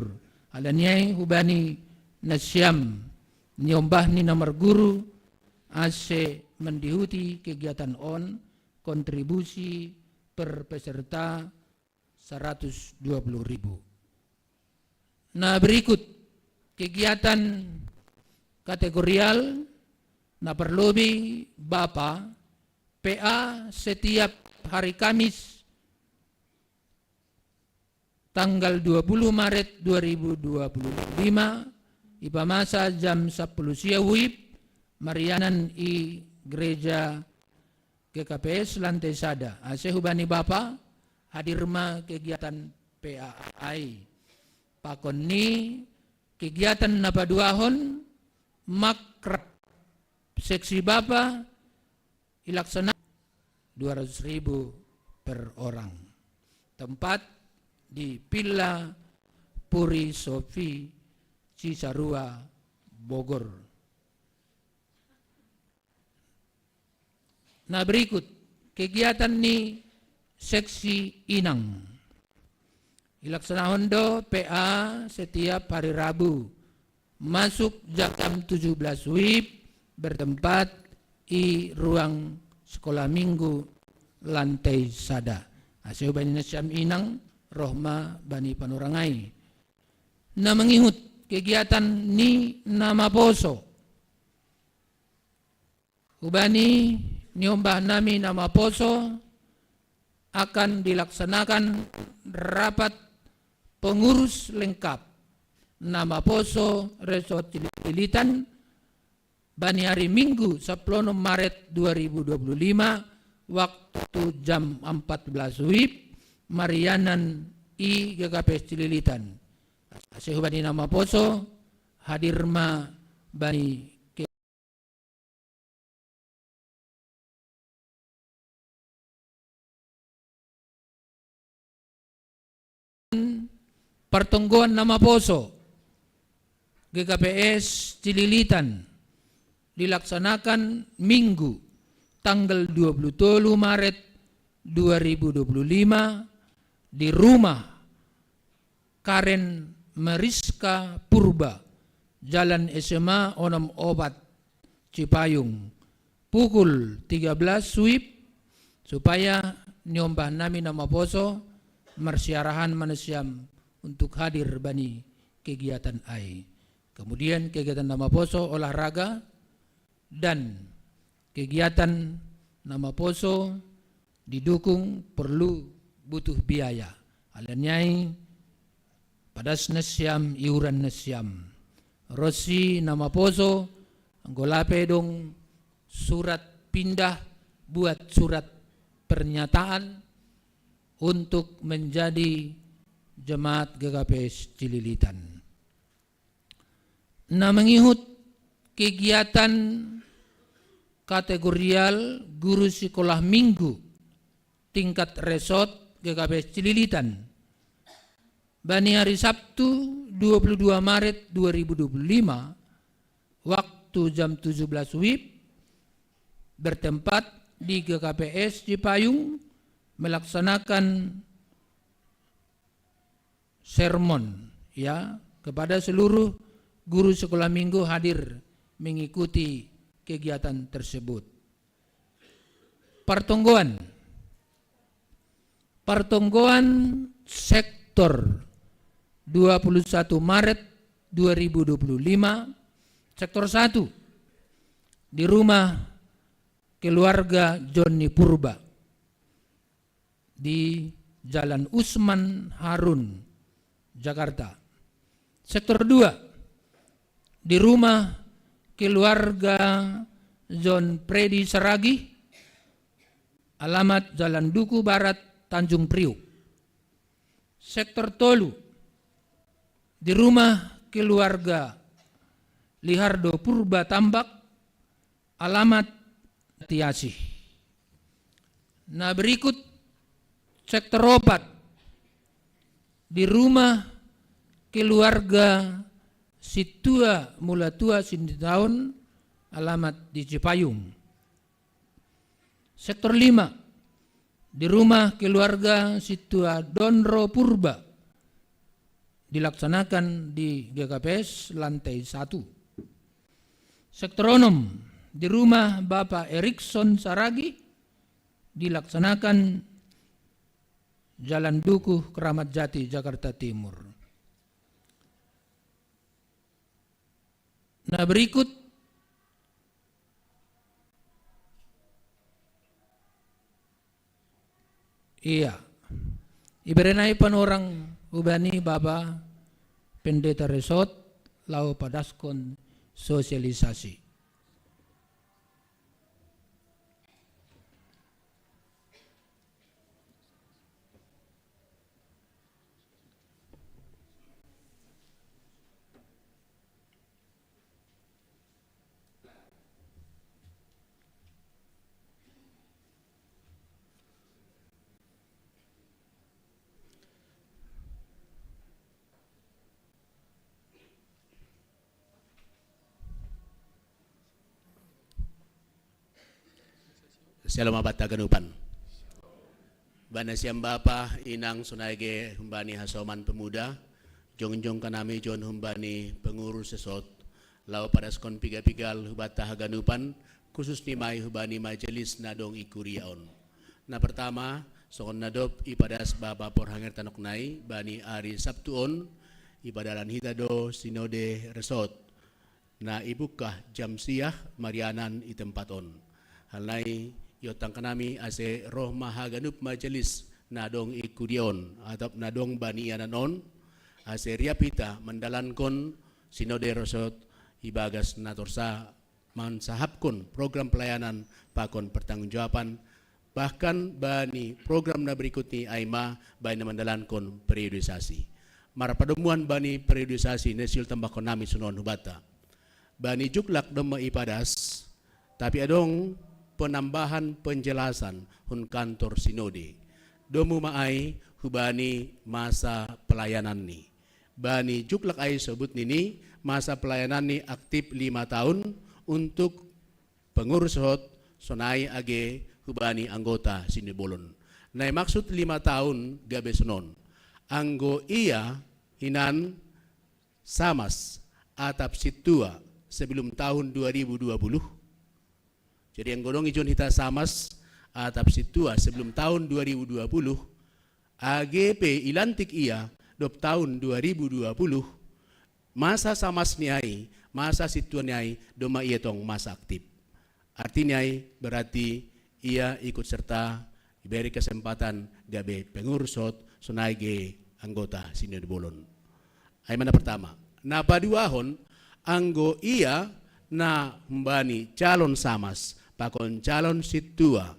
Alanyai hubani nasyam nyombah ni nomor guru ase mendihuti kegiatan on kontribusi per peserta 120.000. Nah berikut kegiatan kategorial na perlobi Bapa PA setiap hari Kamis tanggal 20 Maret 2025 ipamasa jam 10 siawib Marianan i gereja GKPS lantai sada. Ase hubani Bapa hadir ma kegiatan PAI. Pakon ni kegiatan napaduahon makrab seksi Bapa ilaksana 200.000 per orang. Tempat di Villa Puri Sofi Cisarua, Bogor. Nah berikut kegiatan ni seksi Inang. Dilaksanakan do PA setiap hari Rabu. Masuk jam 17 WIB bertempat di ruang sekolah minggu lantai sada. Asal bani nasyam Inang rohma bani panurangai. Na mengihut kegiatan ni nama poso. Ubani niombah nami nama poso akan dilaksanakan rapat pengurus lengkap nama poso Resort Cililitan bani hari Minggu 10 Maret 2025 waktu jam 14 WIB Marianan I GKP Cililitan. Asih bani nama poso hadir ma bani pertengguan nama poso GKPS Cililitan dilaksanakan Minggu tanggal 27 Maret 2025 di rumah Karen Mariska Purba, Jalan SMA Onom Obat, Cipayung, pukul 13 WIB supaya nyombah nami nama poso mersiarahan manusiam untuk hadir bani kegiatan AI. Kemudian kegiatan nama poso olahraga dan kegiatan nama poso didukung perlu butuh biaya. Alanyai padas nasyam iuran nasyam. Rosi nama poso anggolape dong surat pindah buat surat pernyataan untuk menjadi jemaat GKPS Cililitan. Nah mengihut kegiatan kategorial guru sekolah minggu tingkat resort GKPS Cililitan bani hari Sabtu 22 Maret 2025 waktu jam 17 WIB bertempat di GKPS Cipayung melaksanakan sermon ya kepada seluruh guru sekolah minggu hadir mengikuti kegiatan tersebut. Pertonggoan sektor 21 Maret 2025 sektor 1 di rumah keluarga Joni Purba di Jalan Usman Harun, Jakarta. Sektor 2 di rumah keluarga John Predi Saragi, alamat Jalan Duku Barat, Tanjung Priuk. Sektor 3 di rumah keluarga Lihardo Purba Tambak, alamat Tiasih. Nah berikut sektor 4 di rumah keluarga Situa Mulatua Sinditaun, alamat di Cipayung. Sektor 5 di rumah keluarga Situa Donro Purba dilaksanakan di GKPS lantai 1. Sektor 6 di rumah Bapak Erikson Saragi dilaksanakan Jalan Dukuh Keramat Jati, Jakarta Timur. Nah berikut iberenai panorang ubani Bapa Pendeta Resort lau padaskon sosialisasi. Selamat bataganupan. Bana siyang bapa inang sunayge humbani hasoman pemuda, jongjong kanami jon humbani pengurus sesot, lau padas kon piga-pigal hubata haganupan, khusus ni may hubani majelis nadong ikuriaon. Na pertama, sokon nadop ipadas bapa porhanger tanoknay, bani ari Sabtuon, ipadalan hitado sinode resort, na ibukah jam siyah marianan itempaton. Halay yotang kanami ase roh mahaganup majelis nadong ikurion atau nadong baniananon ase riapita mendalankon sinode resort ibagas natorsa mansahapkon program pelayanan pakon pertanggungjawaban bahkan bani program na berikut ni aima bani mendalankon periodisasi marapademuan bani periodisasi nesil tambakon nami sunon hubata bani juklak doma ipadas tapi adong penambahan penjelasan hun kantor sinode domu maai hubani masa pelayanan ni bani juklak ai sebut nini masa pelayanan ni aktif 5 tahun untuk pengurus hot sonai age hubani anggota sinibolon nai maksud 5 tahun gabe sonon anggo iya hinan samas atap situa sebelum tahun 2020. Jadi yang godong ijon hita samas atap situa sebelum tahun 2020 AGP ilantik ia dop tahun 2020 masa samas niai masa situa niai doma ia tong masa aktif artinya berarti ia ikut serta diberi kesempatan gabe pengurusot sonaige anggota sinode bolon ay mana pertama na paduahon anggo ia na mbani calon samas pakon calon situa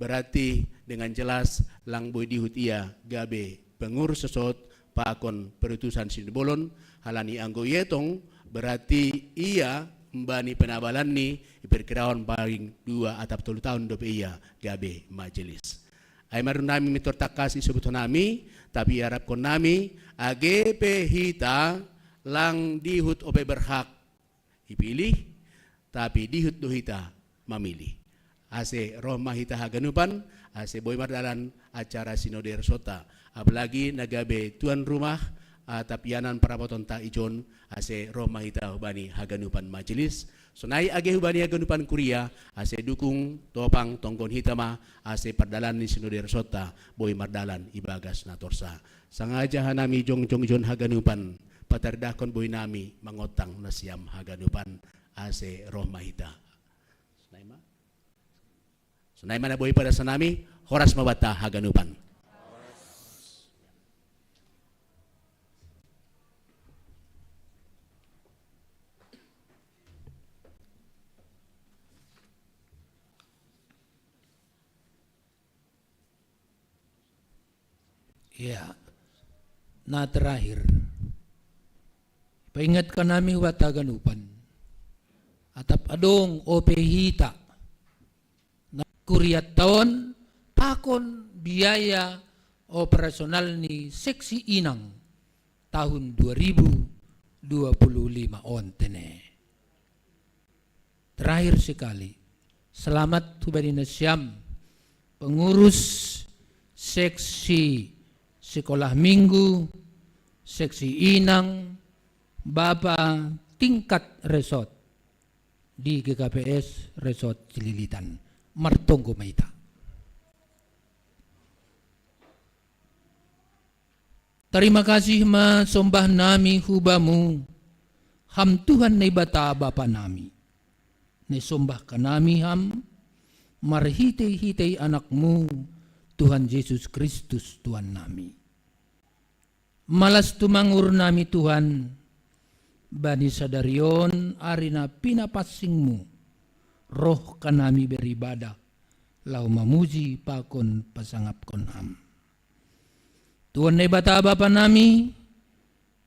berarti dengan jelas lang boy dihut ia gabe pengurus sesot pakon perutusan sinibolon halani anggo yetong berarti ia mbani penabalan ni iperkirawan paling 2 atau 3 tahun dope ia gabe majelis ay marun nami mitor takasi sebut nami tapi harap kon nami AGP hita lang dihut ope berhak ipilih tapi dihut dohita mamili ase roh mahita haganupan ase boy mardalan acara sinode resota apalagi nagabe tuan rumah tapianan parapoton ta ijon ase roh mahita hubani haganupan majelis sonai age hubani haganupan kuria ase dukung topang tonggon hitama ase pardalan ni sinode resota boy mardalan ibagas natorsa sangaja hanami jong jon haganupan patardakon boy nami mangotang nasiam haganupan ase roh mahita Sunay mana boy pada sanami horas mabata haganupan. Ya, na terakhir. Paingatkan nami huwat haganupan. Atap adong opehita. Kuriat tahun pakon biaya operasional ni seksi inang tahun 2025 ontene. Terakhir sekali, selamat hubani nasyam pengurus seksi sekolah minggu, seksi inang, Bapak tingkat resort di GKPS Resort Cililitan. Martonggo Maita. Terima kasih masombah nami hubamu, ham Tuhan na ibata bapa nami. Nesombah ka nami ham, marhitay-hitay anakmu, Tuhan Yesus Kristus Tuhan nami. Malas tumangur nami Tuhan, bani sadarion arina pinapasingmu, roh kanami beribadah, lau mamuji pakon pasangap konham. Tuhan na bata bapa nami,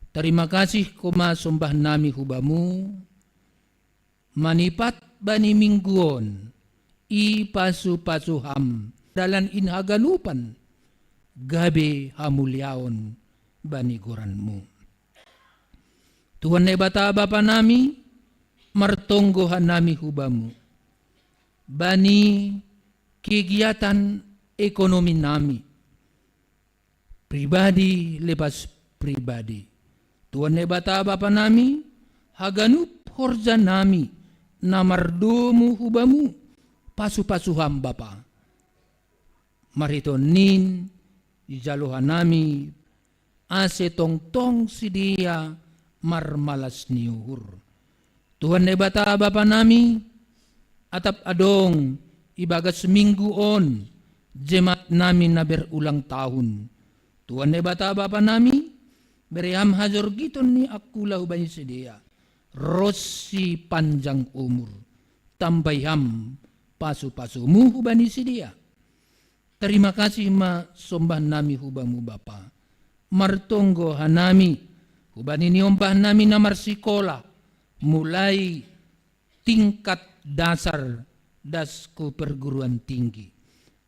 terima kasih kuma sombah nami hubamu, manipat bani mingguon, ipasu-pasuham, dalan inhaganupan, gabe hamulyaon bani goranmu. Tuhan na bata bapa nami, martonggohan nami hubamu, bani kegiatan ekonomi nami, pribadi lepas pribadi. Tuan nebata bapa nami, haganup horja nami, namardomu hubamu, pasu-pasuham bapa. Marito nin, ijaluhan nami, ase tong-tong si dia marmalas niuhur. Tuhan nebata bapa nami, atap adong, ibagas minggu on, jemaat nami na berulang tahun. Tuhan nebata bapa nami, beriham hajor giton ni akulah banyi sedia. Rosi panjang umur, tambayham pasu-pasumu hubani sedia. Terima kasih ma sombah nami hubamu bapa. Martonggo hanami, hubani niombah nami namar sikola, mulai tingkat dasar dasku perguruan tinggi.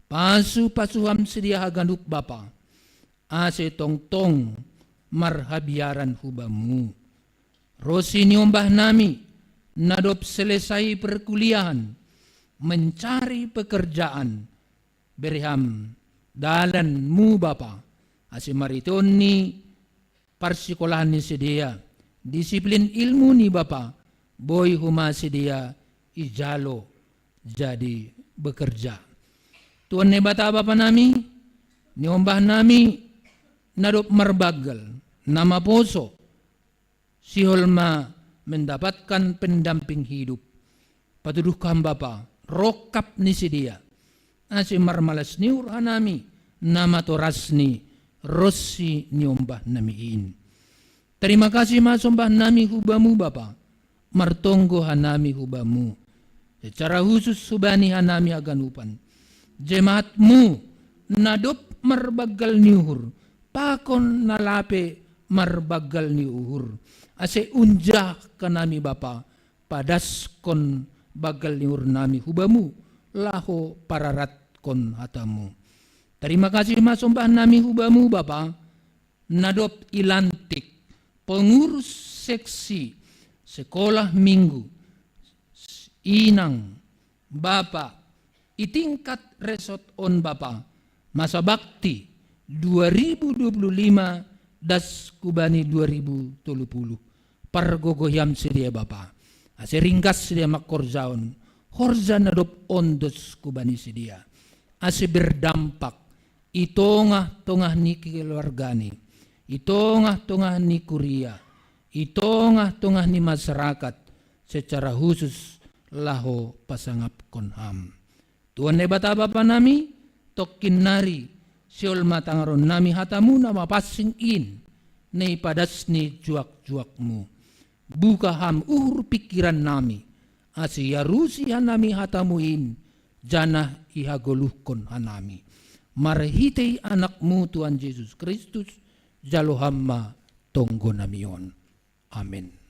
Pasu-pasuham sedia haganup bapa. Ase tong-tong marhabiaran hubamu. Rosi niombah nami, nadop selesai perkuliahan, mencari pekerjaan, beriham dalan mu bapa. Ase mariton ni parsikolahan ni sedia, disiplin ilmu ni bapa, boy huma sedia ijalo jadi bekerja. Tuan nebata bapa nami, niombah nami, nadop marbagal, nama poso, si Holma mendapatkan pendamping hidup. Patuduhkan bapa, rokap ni si dia. Asi marmalas ni urhanami, nama torasni, rossi niombah namiin. Terima kasih masombah nami hubamu bapa, martonggo hanami hubamu. Secara khusus subani hanami aganupan. Jemaatmu nadop marbagal niuhur, pakon nalape marbagal ni uhur. Ase unjah kanami bapa, padas kon bagal ni uhur nami hubamu, laho pararat kon hatamu. Terima kasih masombah nami hubamu bapa, nadop ilantik, pengurus seksi, sekolah minggu, inang, bapa, itingkat resort on bapa, masa bakti 2025 das kubani 2030 pargogoyam sedia bapa. Ase ringkas sedia makorjaon, horja nadop ondos kubani sedia. Ase berdampak, itongah-tongah ni keluargani, itongah-tongah ni kuria, itongah-tongah ni masyarakat, secara khusus laho pasangap konham. Tuan nebata bapa nami, tokin nari, siol matangaron nami hatamu na mapasing in, nei padas ni juak-juakmu. Buka ham uhur pikiran nami, asi yarusi hanami hatamuin, janah ihagoluhkon hanami. Marhitei anakmu Tuhan Yesus Kristus, jalo hamma tonggo namion. Amin.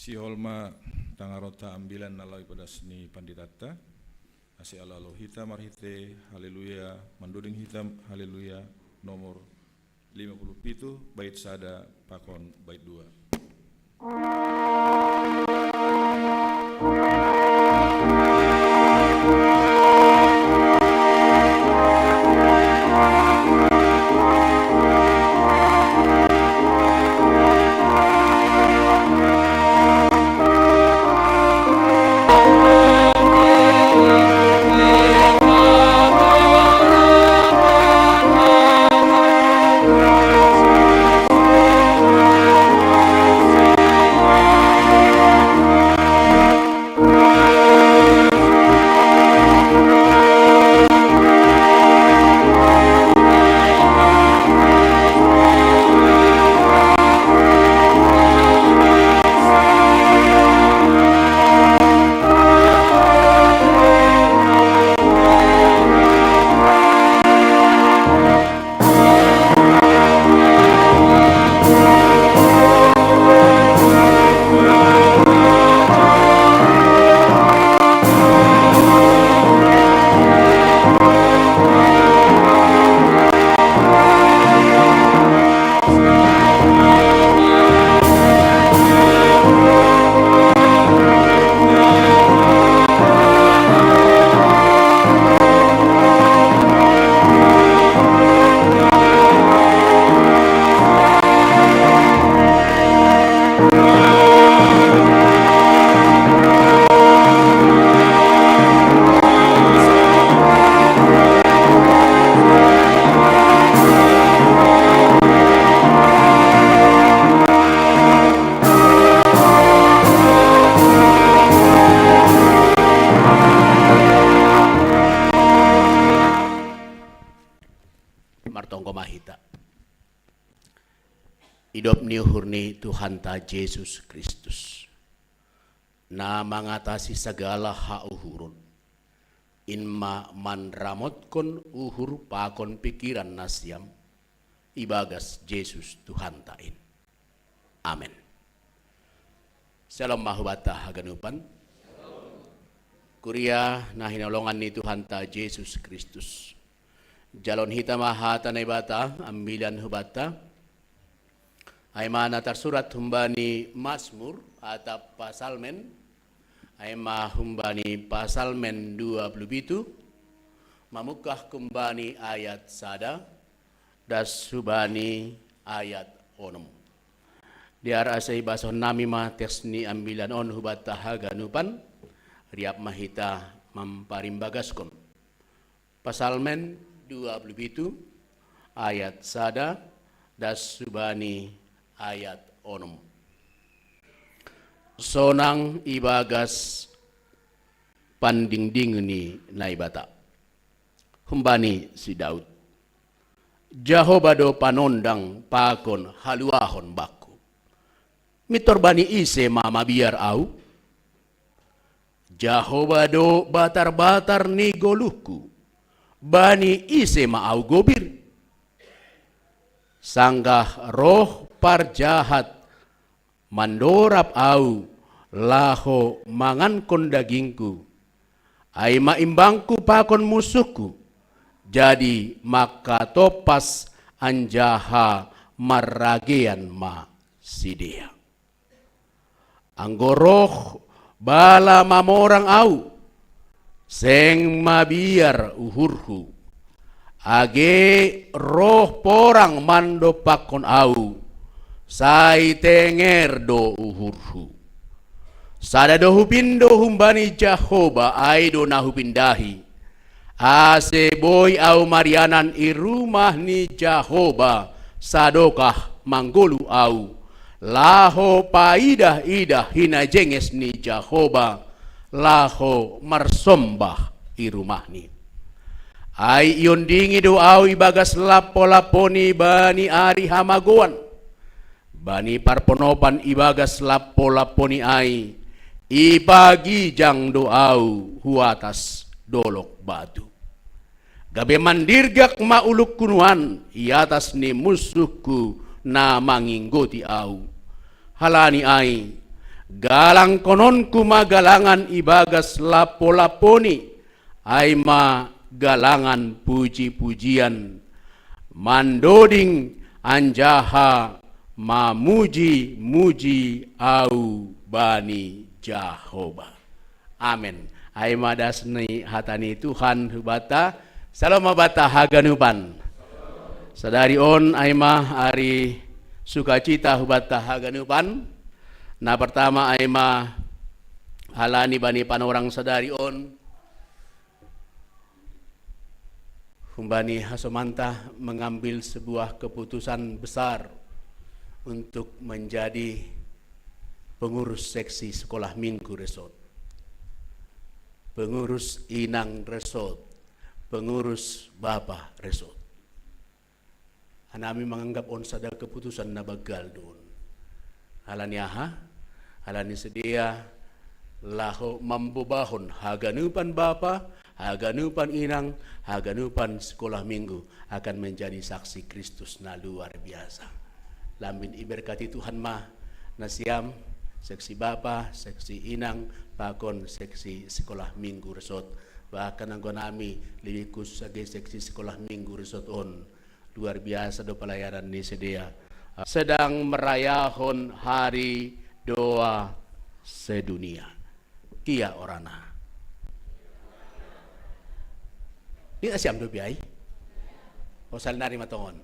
Si holma tangarota ambilan nalai pada seni panditata, asi alalo hita marhite, haleluya, manduding hitam, haleluya, nomor 57, bait sada, pakon, bait 2. mahita. Hidup ni hurni Tuhan ta Yesus Kristus na mengatasi segala hauhurun. Inma manramotkon uhur pakon pikiran nasyam ibagas Yesus Tuhan tain. Amin. Salam mahubata haganupan. Kuria na hinalongan ni Tuhan ta Yesus Kristus. Jalon hita mahata na ibata ambilan hubata. Ay mana tersurat humbani Mazmur atau pasalmen. Ay mahumbani pasalmen 27. Mamukah kumbani ayat sada. Das subani ayat onom. Diar asay bason nami ma tersni ambilan on hubata haganupan. Riap mahita mamparimbagaskom. Pasalmen 27 ayat sada das subani ayat onom. Sonang ibagas pandingding ni naibata. Humbani si Daud. Jahobado panondang pakon haluahon baku. Mitorbani ise mama biar au. Jahobado batar-batar ni goluhku. Bani ise maau gobir. Sanggah roh parjahat mandorap au laho mangankon dagingku. Ai maimbangku pakon musuhku. Jadi maka topas anjaha maragean ma sidia. Anggoroh bala mamorang au. Seng mabiar uhurhu. Age roh porang mando pakon au. Sai tenger do uhurhu. Sada do hupindo humbani Jahoba aido na hupindahi. Ase boy au marianan i rumah ni Jahoba sadokah manggolu au. Laho paidah-idah hina jenges ni Jahoba. Laho marsombah i rumah ni. Ai ion dingi doau ibagas lapo-laponi bani ari hamagoan. Bani parponopan ibagas lapo-laponi ai. Ibagi jang doau huatas dolok batu. Gabe mandirgak mauluk kunuan iatas ni musuhku na manginggoti au. Halani ai. Galang kononku magalangan ibagas lapo-laponi. Aima galangan puji-pujian. Mandoding anjaha mamuji-muji au bani Jahoba. Amin. Aima dasni hatani Tuhan hubata. Salam bata haganupan. Sadari on aima ari sukacita hubata haganupan. Nah pertama aima halani bani panorang sadari on humbani hasomanta mengambil sebuah keputusan besar untuk menjadi pengurus seksi sekolah minggu resort, pengurus inang resort, pengurus bapa resort. Anami menganggap on sada keputusan na bagal doon. Halani aha? Halani sedia laho mambubahon haganupan bapa, haganupan inang, haganupan sekolah minggu akan menjadi saksi Kristus na luar biasa. Lambin iberkati Tuhan mah nasiam seksi bapa, seksi inang, pakon seksi sekolah minggu resort. Bahkan anggo nami likus sebagai seksi sekolah minggu resort on luar biasa do pelayaran ni sedia. Sedang merayahon hari doa sedunia. Kia orana. Di asyam do biay. Osal nari matongon.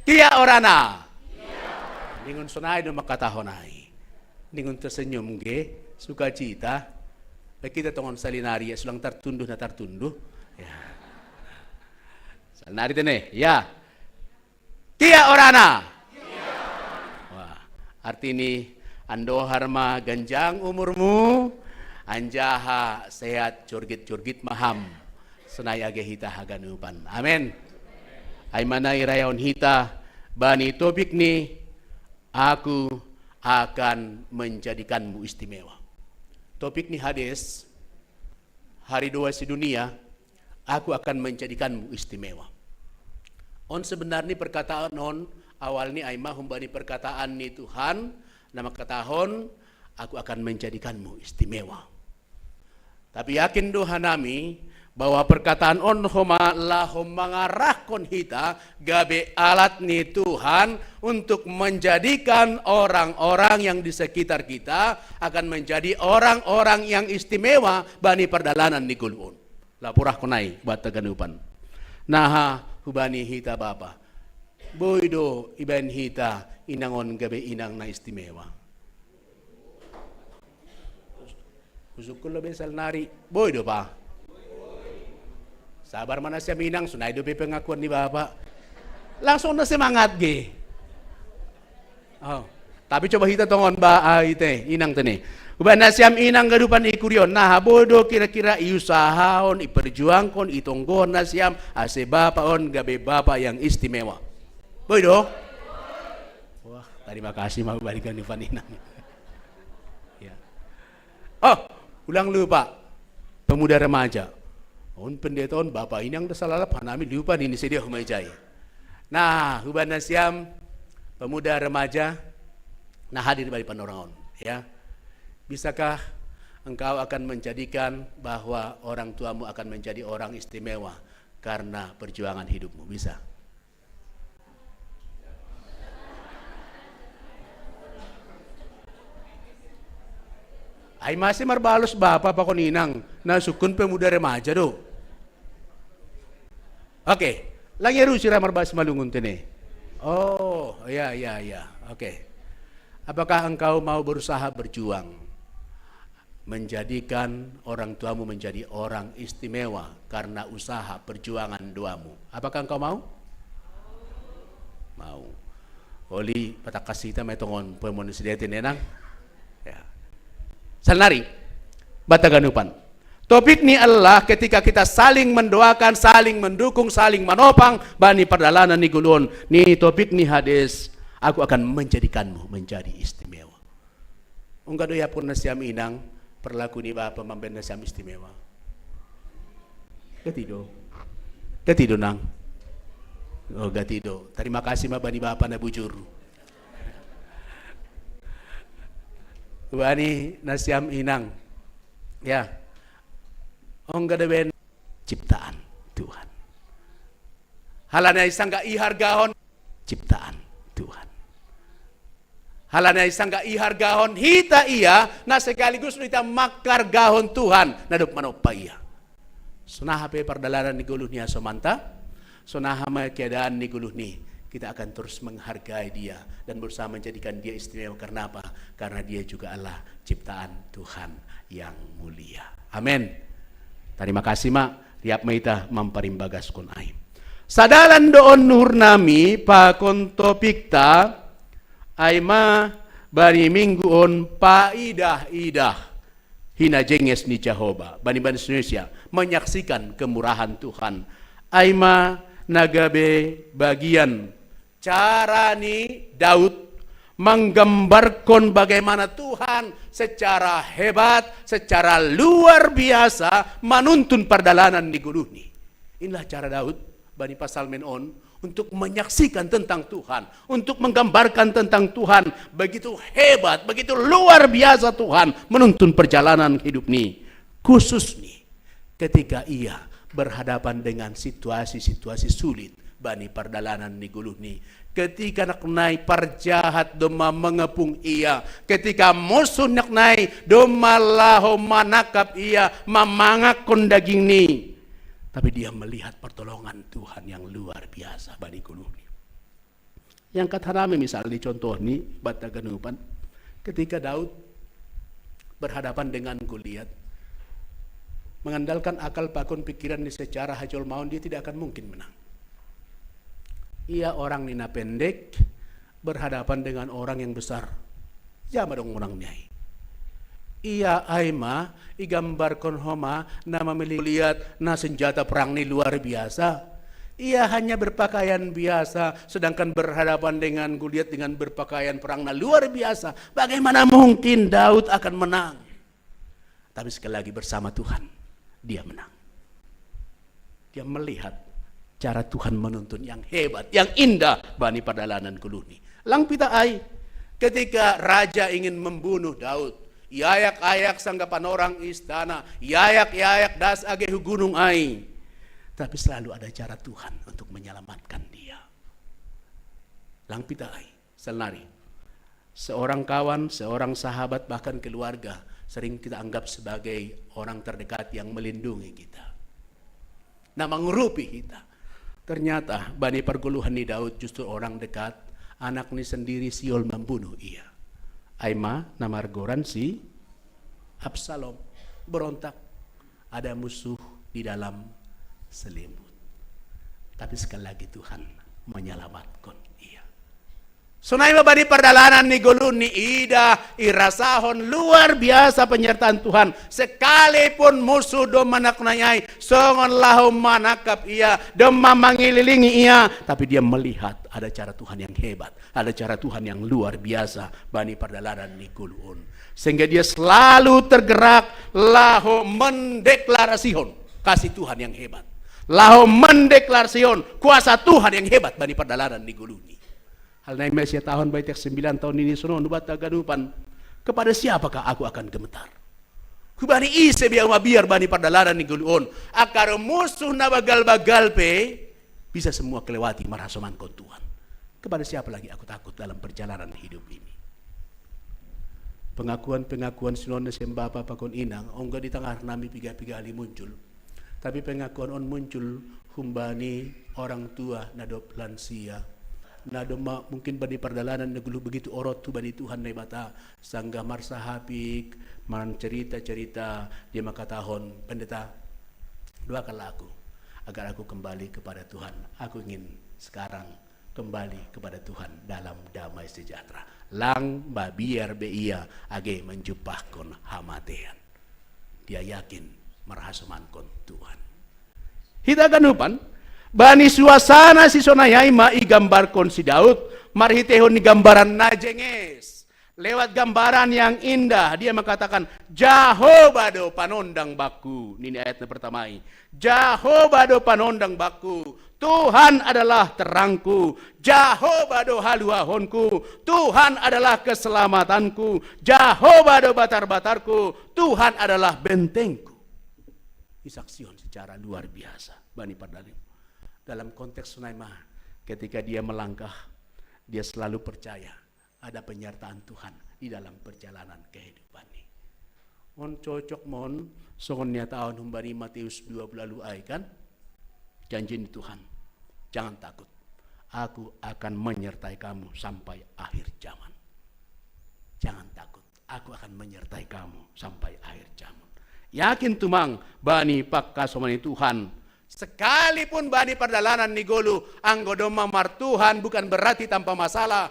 Kia orana. Ningon sunay do makatahonay. Ningon tersenyum ge sukacita. Kita tongon salinari ya sulang tartunduh na tartunduh. Ya. Salinari tene, ya. Kia orana. Wah, arti ini ando harma ganjang umurmu, anjaha sehat curgit-curgit maham, senaya gehita haganupan. Amin. ay manay rayon hita bani topik ni aku akan menjadikanmu istimewa. Topik ni hadis hari doa sedunia, aku akan menjadikanmu istimewa. On sebenarnya perkataan on awal ni ay mahumbani perkataan ni Tuhan, nama katahon aku akan menjadikanmu istimewa. Tapi yakin doa nami bahwa perkataan on homa lahom mengarahkan kita gabe alat ni Tuhan untuk menjadikan orang-orang yang di sekitar kita akan menjadi orang-orang yang istimewa bani perdalanan di gulun. Lapurah kunai buat taganupan. Naha hubani hita bapa. Boydo iban hita inangon gabe inang na istimewa. Usukul lebih nari, boy do pa. Sabar mana siya minang, sunay do pengakuan ni Bapak. Langsung na semangat ge. Oh, tapi coba kita tongon ba ite inang tene. Uban na siyam inang gadupan ikuryon. Nah, bodo kira-kira iusahon, iperjuangkon, itonggon na siyam ase bapaon gabe Bapak yang istimewa. Boy do. Wah, terima kasih mau balikan di Inang. Ya. Oh, ulang lupa, pemuda remaja. On pendeta on bapak ini yang tersalalap hanami lupa ini sedia humajai. Nah, huban nasiam pemuda remaja, nah hadir bagi panorangon. Ya, bisakah engkau akan menjadikan bahwa orang tuamu akan menjadi orang istimewa karena perjuangan hidupmu? Bisa? Ay masih marbalos bapak pa koninang na sukun pemuda remaja do. Oke, lagi rusi marbas malungun tene. Oh, ya. Oke. Apakah engkau mau berusaha berjuang menjadikan orang tuamu menjadi orang istimewa karena usaha perjuangan doamu? Apakah engkau mau? Mau. Oli patakasita may tongon pemonusidete nenang. Ya. Salnari, bataganupan. Topik ni Allah ketika kita saling mendoakan, saling mendukung, saling menopang bani perjalanan ni gulun. Ni topik ni hadis, aku akan menjadikanmu menjadi istimewa. Ungkado ya pun nasiam inang perlaku ni bapa mamben nasiam istimewa. Gatido. Gatido nang. Oh gatido. Terima kasih bani bapa na bujur. Wani nasiam inang, ya, onggadeben ciptaan Tuhan. Halanay sangga ihargahon ciptaan Tuhan. Halanay sangga ihargahon hita iya na sekaligus kita makargahon Tuhan nadup manoppa iya. Sunaha pe perdalanan ni guluh niya somanta, sunaha may keadaan ni guluh ni. Kita akan terus menghargai dia dan berusaha menjadikan dia istimewa. Karena apa? Karena dia juga adalah ciptaan Tuhan yang mulia. Amin. Terima kasih mak. Riap maita mamparimbagas kun ay. Sadalan doon nur nami pakon topik ta ay ma bani mingguon paidah-idah hina jenges ni Jehovah. Bani Indonesia menyaksikan kemurahan Tuhan. Ay ma nagabe bagian cara ni Daud menggambarkan bagaimana Tuhan secara hebat, secara luar biasa menuntun perjalanan di guluh ni. Inilah cara Daud bani pasal menon untuk menyaksikan tentang Tuhan, untuk menggambarkan tentang Tuhan begitu hebat, begitu luar biasa Tuhan menuntun perjalanan hidup ni. Khusus nih ketika ia berhadapan dengan situasi-situasi sulit bani perdalanan ni guluh ni. Ketika naknai parjahat doma mengepung ia, ketika musuh naknai doma laho manakap ia, mamangakon daging ni. Tapi dia melihat pertolongan Tuhan yang luar biasa bani guluh ni. Yang kata rame misalnya contoh ni bataganupan, ketika Daud berhadapan dengan Goliat, mengandalkan akal pakon pikiran ni secara hajol maun, dia tidak akan mungkin menang. Ia orang nina pendek berhadapan dengan orang yang besar. Jama dong orang nyai. Ia aima igambar kon homa na memiliki lihat na senjata perang ni luar biasa. Ia hanya berpakaian biasa, sedangkan berhadapan dengan Goliat dengan berpakaian perang. Nah, luar biasa. Bagaimana mungkin Daud akan menang? Tapi sekali lagi bersama Tuhan, dia menang. Dia melihat cara Tuhan menuntun yang hebat, yang indah bani perdalanan kuluni. Lang pita ay, ketika raja ingin membunuh Daud, yayak-ayak sanggapan orang istana, yayak-yayak das age gunung ay. Tapi selalu ada cara Tuhan untuk menyelamatkan dia. Lang pita ay, selnari. Seorang kawan, seorang sahabat, bahkan keluarga sering kita anggap sebagai orang terdekat yang melindungi kita. Nah, mengurupi kita. Ternyata bani perguluhan ni Daud justru orang dekat. Anak ni sendiri Siol membunuh ia. Aima nama argoran si Absalom. Berontak. Ada musuh di dalam selimut. Tapi sekali lagi Tuhan menyelamatkan ia. Sunai bani perdalanan ni golun ni ida irasahon, luar biasa penyertaan Tuhan. Sekalipun musuh do manaknayai, songon lahum manakap ia, demam mengelilingi ia, tapi dia melihat ada cara Tuhan yang hebat, ada cara Tuhan yang luar biasa bani perdalanan ni golun. Sehingga dia selalu tergerak lahu mendeklarasikan kasih Tuhan yang hebat. Lahu mendeklarasikan kuasa Tuhan yang hebat bani perdalanan ni goluni. Hal naik Mesia tahun baitek 9 tahun ini sono nubat ganupan. Kepada siapakah aku akan gemetar? Kubani ise biar bani perdalanan ni golun. Akar musuh na bagal-bagal pe bisa semua kelewati marasoman kon Tuhan. Kepada siapa lagi aku takut dalam perjalanan hidup ini? Pengakuan-pengakuan sinon sembapa pakon inang ongga di tengah nami piga-piga ali muncul. Tapi pengakuan on muncul humbani orang tua nadop lansia. Nadoma mungkin bani perdalanan negulu begitu orot tu bani Tuhan nebata sanggah marsa hapik man cerita-cerita dia maka tahun pendeta doakanlah aku agar aku kembali kepada Tuhan. Aku ingin sekarang kembali kepada Tuhan dalam damai sejahtera. Lang babiar beia age menjupahkon hamatean. Dia yakin merahasumankon Tuhan. Hita ganupan bani suasana si sonayai ma igambarkon si Daud marhitehon ni gambaran najenges. Lewat gambaran yang indah dia mengatakan Jahobado panondang baku. Ini ayat yang pertama. Jahobado panondang baku. Tuhan adalah terangku. Jahobado haluahonku. Tuhan adalah keselamatanku. Jahobado batar-batarku. Tuhan adalah bentengku. Disaksion secara luar biasa bani perdalanan. Dalam konteks Sunaimah, ketika dia melangkah, dia selalu percaya ada penyertaan Tuhan di dalam perjalanan kehidupan ini. Mon cocok mon, songonnya tahun humbani Matius 20 lalu ay kan? Janji Tuhan, jangan takut. Aku akan menyertai kamu sampai akhir zaman. Jangan takut, aku akan menyertai kamu sampai akhir zaman. Yakin tumang bani pakkasomani Tuhan. Sekalipun bani perdalanan ni golu anggodoma martuhan bukan berarti tanpa masalah.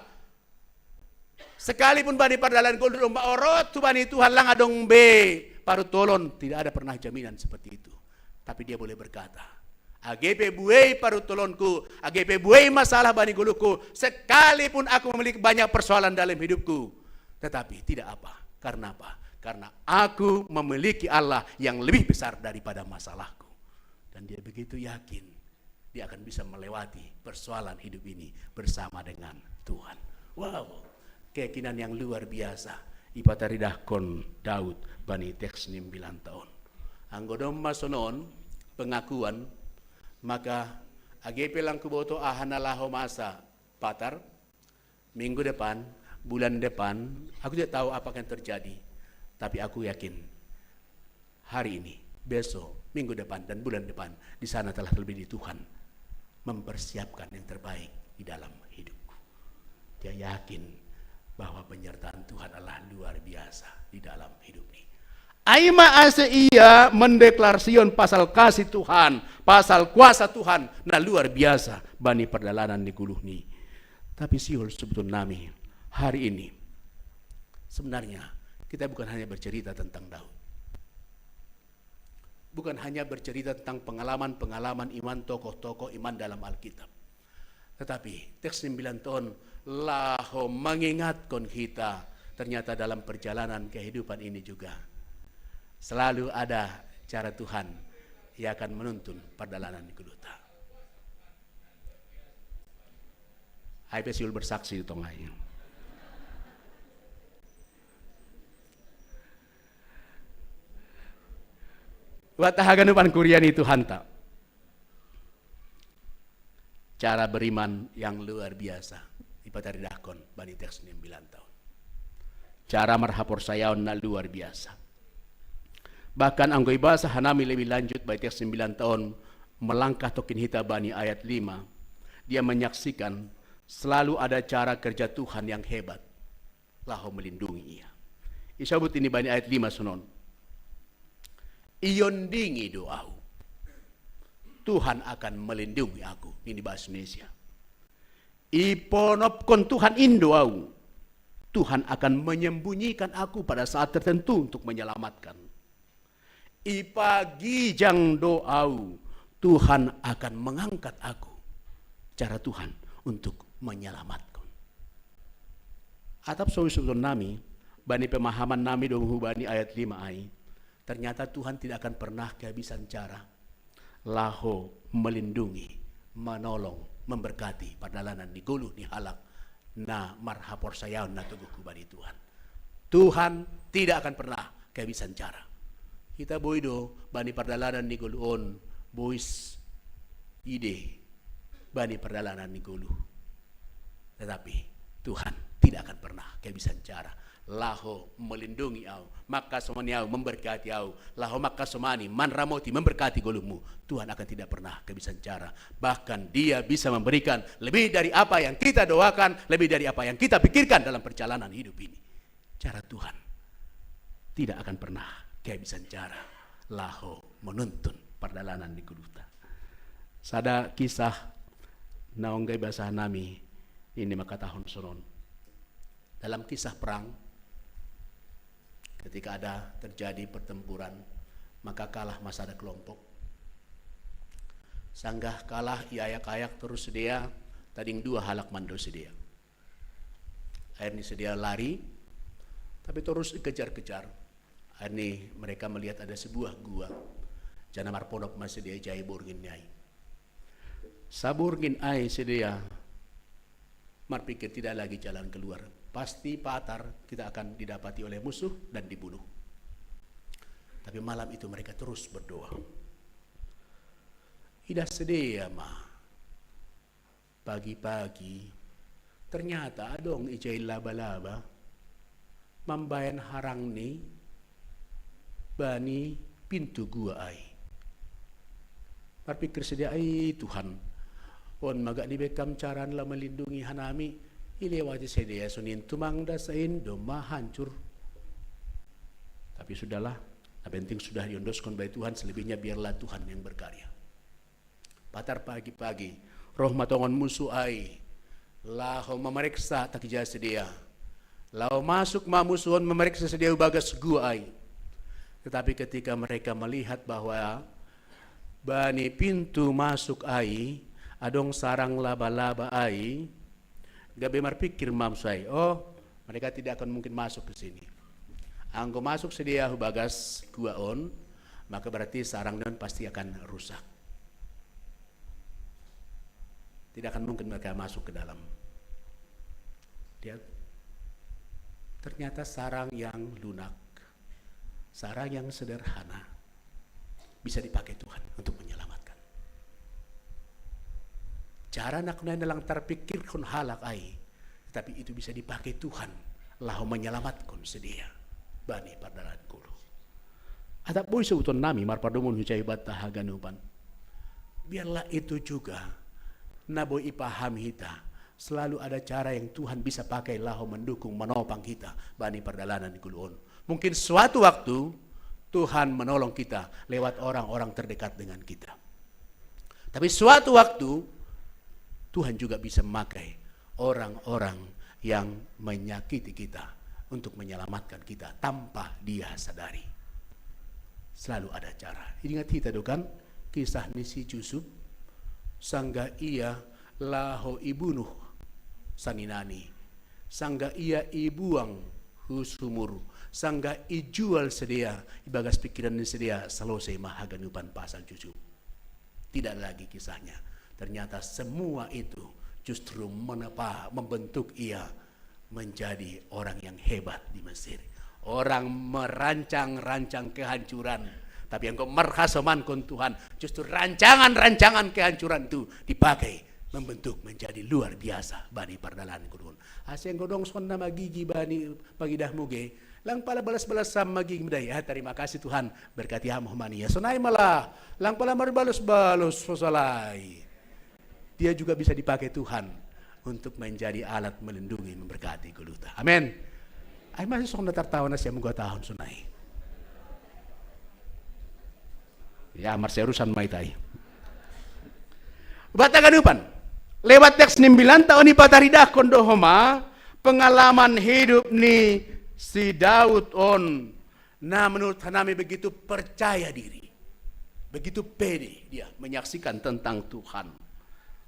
Sekalipun bani perdalanan golu domba orot tu bani Tuhan lang adong be paru tolon, tidak ada pernah jaminan seperti itu. Tapi dia boleh berkata, AGP buai paru tolonku, AGP buai masalah bani goluku, sekalipun aku memiliki banyak persoalan dalam hidupku, tetapi tidak apa. Karena apa? Karena aku memiliki Allah yang lebih besar daripada masalahku. Dan dia begitu yakin dia akan bisa melewati persoalan hidup ini bersama dengan Tuhan. Wow, keyakinan yang luar biasa. Ipataridah kon Daud bani teks 9 tahun. Anggodom masonon pengakuan maka AGP lang kuboto ahanalaho masa patar minggu depan, bulan depan, aku tidak tahu apa yang terjadi, tapi aku yakin hari ini, besok, minggu depan dan bulan depan di sana telah terlebih di Tuhan mempersiapkan yang terbaik di dalam hidupku. Dia yakin bahwa penyertaan Tuhan adalah luar biasa di dalam hidup ini. Aima ase ia mendeklarasikan pasal kasih Tuhan, pasal kuasa Tuhan, nah luar biasa bani perdalanan di guluh ni. Tapi siul sebetulnya nami hari ini sebenarnya kita bukan hanya bercerita tentang Daud. bukan hanya bercerita tentang pengalaman-pengalaman iman tokoh-tokoh iman dalam Alkitab. Tetapi teks 9 tahun laho mengingatkan kita, ternyata dalam perjalanan kehidupan ini juga selalu ada cara Tuhan yang akan menuntun perjalanan keduta. Hai pesiul bersaksi di tengahnya. Watahaganupan kuriani Tuhan tak. Cara beriman yang luar biasa ipataridakon bani teks 9 tahun. Cara marhapor sayaon na luar biasa. Bahkan anggoy bahasa hanami lebih lanjut bani teks 9 tahun melangkah tokin hita bani ayat 5. Dia menyaksikan selalu ada cara kerja Tuhan yang hebat. Laho melindungi ia. Isabut ini bani ayat 5 sunon. Iondingi doau. Tuhan akan melindungi aku. Ini bahasa Indonesia. Iponopkon Tuhan indoau. Tuhan akan menyembunyikan aku pada saat tertentu untuk menyelamatkan. Ipagijang doau. Tuhan akan mengangkat aku. Cara Tuhan untuk menyelamatkan. Atap sawi-sawi nami, bani pemahaman nami domuhu bani ayat 5 ai. Ternyata Tuhan tidak akan pernah kehabisan cara. Laho melindungi, menolong, memberkati perjalanan di gulu ni halak na marhapor sayaon na tubuh kubani Tuhan. Tuhan tidak akan pernah kehabisan cara. Kita boido bani perjalanan di guluon bois ide bani perjalanan di gulu. Tetapi Tuhan tidak akan pernah kehabisan cara. Laho melindungi au, maka somani au memberkati au, laho maka somani manramoti memberkati golumu. Tuhan akan tidak pernah kehabisan cara. Bahkan dia bisa memberikan lebih dari apa yang kita doakan, lebih dari apa yang kita pikirkan dalam perjalanan hidup ini. Cara Tuhan tidak akan pernah kehabisan cara. Laho menuntun perjalanan di kuduta. Sada kisah naonggay bahasa nami ini maka tahun sonon. Dalam kisah perang, ketika ada terjadi pertempuran, maka kalah masa ada kelompok. Sanggah kalah iayak-ayak terus sedia, tading 2 halak mando sedia. Akhirnya sedia lari, tapi terus kejar-kejar. Akhirnya mereka melihat ada sebuah gua. Jana marponok masih sedia jai burgin ai. Saburgin ai sedia, marpikir tidak lagi jalan keluar. Pasti patar kita akan didapati oleh musuh dan dibunuh. Tapi malam itu mereka terus berdoa. Ida sedia mah. Pagi-pagi ternyata adong ijay laba-laba mambayan harang ni bani pintu gua ay. Berpikir sedia ay Tuhan. On maga ni bekam caran la melindungi hanami. Ilewati sedia sunin tumangda sain doma hancur. Tapi sudahlah, penting sudah diondoskan by Tuhan, selebihnya biarlah Tuhan yang berkarya. Patar pagi-pagi, roh matongon musuh ai, laho memeriksa tak ija sedia. Laho masuk mamusuhon memeriksa sedia bagas gua ai. Tetapi ketika mereka melihat bahwa bani pintu masuk ai, adong sarang laba-laba ai, gabe marpikir mamsai, oh mereka tidak akan mungkin masuk ke sini. Anggo masuk sedia bagas guaon, maka berarti sarang non pasti akan rusak. Tidak akan mungkin mereka masuk ke dalam. Dia ternyata sarang yang lunak, sarang yang sederhana bisa dipakai Tuhan untuk menyelamatkan. Cara nakna dalang terpikir kun halak ai, tapi itu bisa dipakai Tuhan lahu menyelamatkan sedia bani pardalan kulo. Atap boy seuton nami marpadomon hucai batah ganupan. Biarlah itu juga naboy ipaham kita, selalu ada cara yang Tuhan bisa pakai lahu mendukung menopang kita bani pardalanan kuloon. Mungkin suatu waktu Tuhan menolong kita lewat orang-orang terdekat dengan kita. Tapi suatu waktu Tuhan juga bisa memakai orang-orang yang menyakiti kita untuk menyelamatkan kita tanpa dia sadari. Selalu ada cara. Ingat kita kan kisah ni si Yusuf sangga ia laho ibunuh saninani, sangga ia ibuang husumuru, sangga ijual sedia ibagas pikiran ni sedia selesai mahaganupan pasal Yusuf. Tidak lagi kisahnya. Ternyata semua itu justru membentuk ia menjadi orang yang hebat di Mesir. Orang merancang-rancang kehancuran, tapi yang kau merhasomankan Tuhan, justru rancangan-rancangan kehancuran itu dipakai membentuk menjadi luar biasa bani perdalan kurun. Asyang godong sonda magigi bani pagidah muge, lang pala balas-balas sama magigi medaya. Terima kasih Tuhan, berkati Muhammadiyah. Sonai malah, lang pala marbalos-balos sosalai. Dia juga bisa dipakai Tuhan untuk menjadi alat melindungi, memberkati geluta. Amin. Ay masih sok tertawa na siya mga tahun sunay. Ya, marserusan may tay. Bataganupan. Lewat teks 9 tahun ni pataridah kondohoma, pengalaman hidup ni si Daud on, na menurut kami begitu percaya diri. Begitu pede dia menyaksikan tentang Tuhan.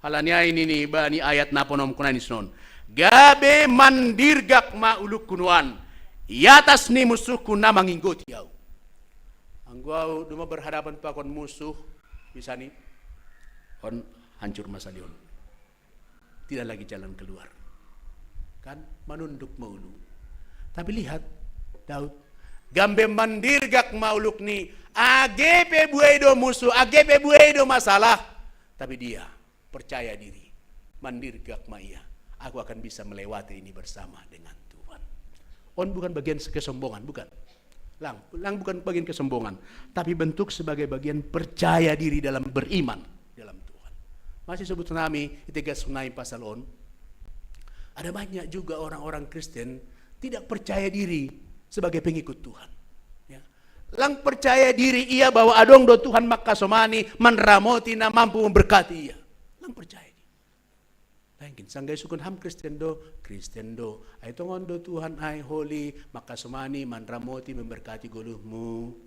Halanya ini nih bani ayat naponom kunanis non. Gabe mandirgak mauluk kunuan, iatas ni musuhku na manginggot yau. Anggau duma berhadapan pakon musuh, bisa nih, on hancur masalion. Tidak lagi jalan keluar, kan manunduk maulu. Tapi lihat Daud, gambe mandirgak mauluk ni, agepe buedo musuh, agepe buedo masalah, tapi dia percaya diri, mandirgak maya. Aku akan bisa melewati ini bersama dengan Tuhan. On bukan bagian kesombongan, bukan. Lang bukan bagian kesombongan, tapi bentuk sebagai bagian percaya diri dalam beriman dalam Tuhan. Masih sebut nami itiga sunai pasal on. Ada banyak juga orang-orang Kristen tidak percaya diri sebagai pengikut Tuhan. Ya. Lang percaya diri ia bahwa adong do Tuhan makasomani manramoti na mampu memberkati ia. Lang percaya. Mungkin sanggay sukun ham Kristen do ay tongon do Tuhan ay holy makasumani manramoti memberkati guluhmu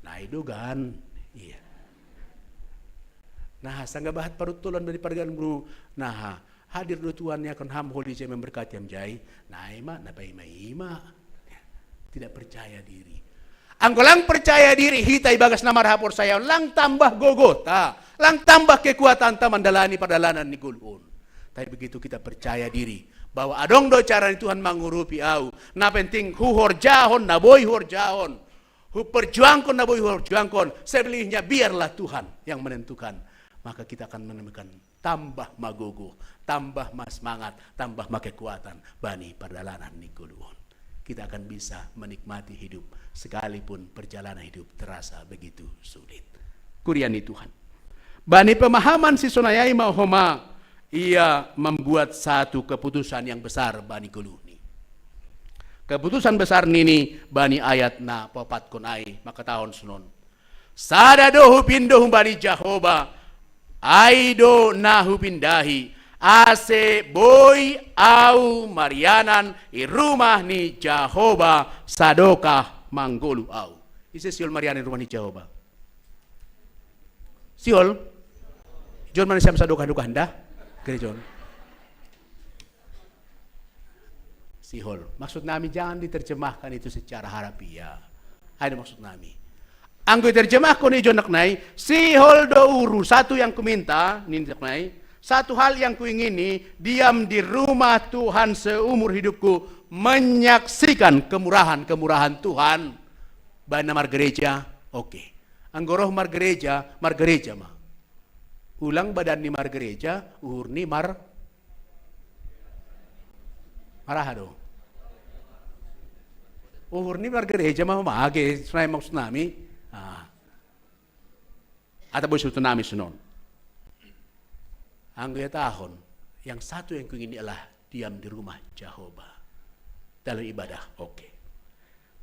na idugan iya nah sangga bahat parutulan dari pargan bro nah hadir do Tuhan ya kon ham holy jay memberkati am jay na ima na ima tidak percaya diri anggolang percaya diri hitai bagas na marhapor sayaw lang tambah gogota lang tambah kekuatan ta mandalani perdalanan ni gulun. Tapi begitu kita percaya diri bahwa adong do cara Tuhan mengurupi au, na penting huhor jahon, na boy hor jahon, hu perjuangkon, na boy hor juangkon, selebihnya biarlah Tuhan yang menentukan. Maka kita akan menemukan tambah magogo, tambah semangat, tambah kekuatan bani perdalanan nikuluon. Kita akan bisa menikmati hidup sekalipun perjalanan hidup terasa begitu sulit. Kuriani Tuhan. Bani pemahaman si sonayai mahoma ia membuat satu keputusan yang besar bani guluni. Keputusan besar nini bani ayat na papat konai maka tahun sunon. Sadado hupindoh bani Jahoba aido na hupindahi ase boy au marianan i rumah ni Jahoba sadokah manggolu au. Ise siol marianan rumah ni Jahoba. Siol John mana siapa sadokah anda? John. Sihol. Maksud namin jangan diterjemahkan itu secara harafiah. Ada maksud namin. Ang diterjemah ko ni John naknay, sihol do uru. Satu yang kuminta, naknay, satu hal yang kuingini, diam di rumah Tuhan seumur hidupku, menyaksikan kemurahan-kemurahan Tuhan. Bana margereja, oke. Anggoroh margereja mah. Ulang badan ni margereja, uhur ni marahado. Uhur ni margereja mah maage, sunay maksud nami. Atau boleh suatu nami sunon. Anggo tahun, yang satu yang kuingin ialah diam di rumah Jehovah dalam ibadah, oke.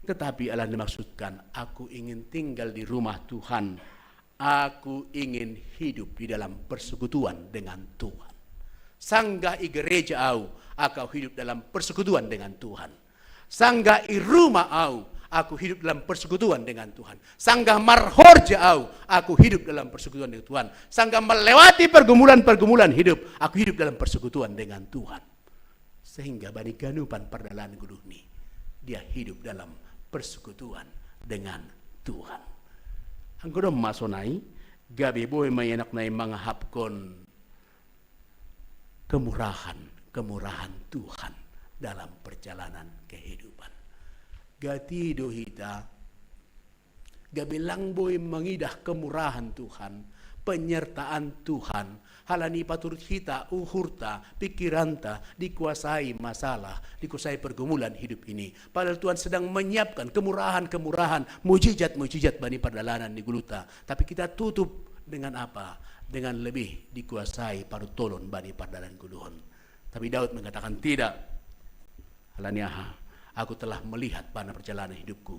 Tetapi Allah dimaksudkan, aku ingin tinggal di rumah Tuhan. Aku ingin hidup di dalam persekutuan dengan Tuhan. Sangga i gereja au, aku hidup dalam persekutuan dengan Tuhan. Sangga i rumah au, aku hidup dalam persekutuan dengan Tuhan. Sanggah marhorja aku hidup dalam persekutuan dengan Tuhan. Sanggah melewati pergumulan-pergumulan hidup, aku hidup dalam persekutuan dengan Tuhan. Sehingga bani ganupan perdalan guluh ni, dia hidup dalam persekutuan dengan Tuhan. Anggodo masonai, gabi boy mayanak na mangahapkon kemurahan Tuhan dalam perjalanan kehidupan. Gati dohita, gabilang boy mengidah kemurahan Tuhan, penyertaan Tuhan, halani paturut hita, uhurta, pikiranta, dikuasai masalah, dikuasai pergumulan hidup ini. Padahal Tuhan sedang menyiapkan kemurahan-kemurahan, mujizat-mujizat bani perjalanan di Guluta. Tapi kita tutup dengan apa? Dengan lebih dikuasai paru tolon bani perjalanan Guluhon. Tapi Daud mengatakan tidak. Halani aku telah melihat pada perjalanan hidupku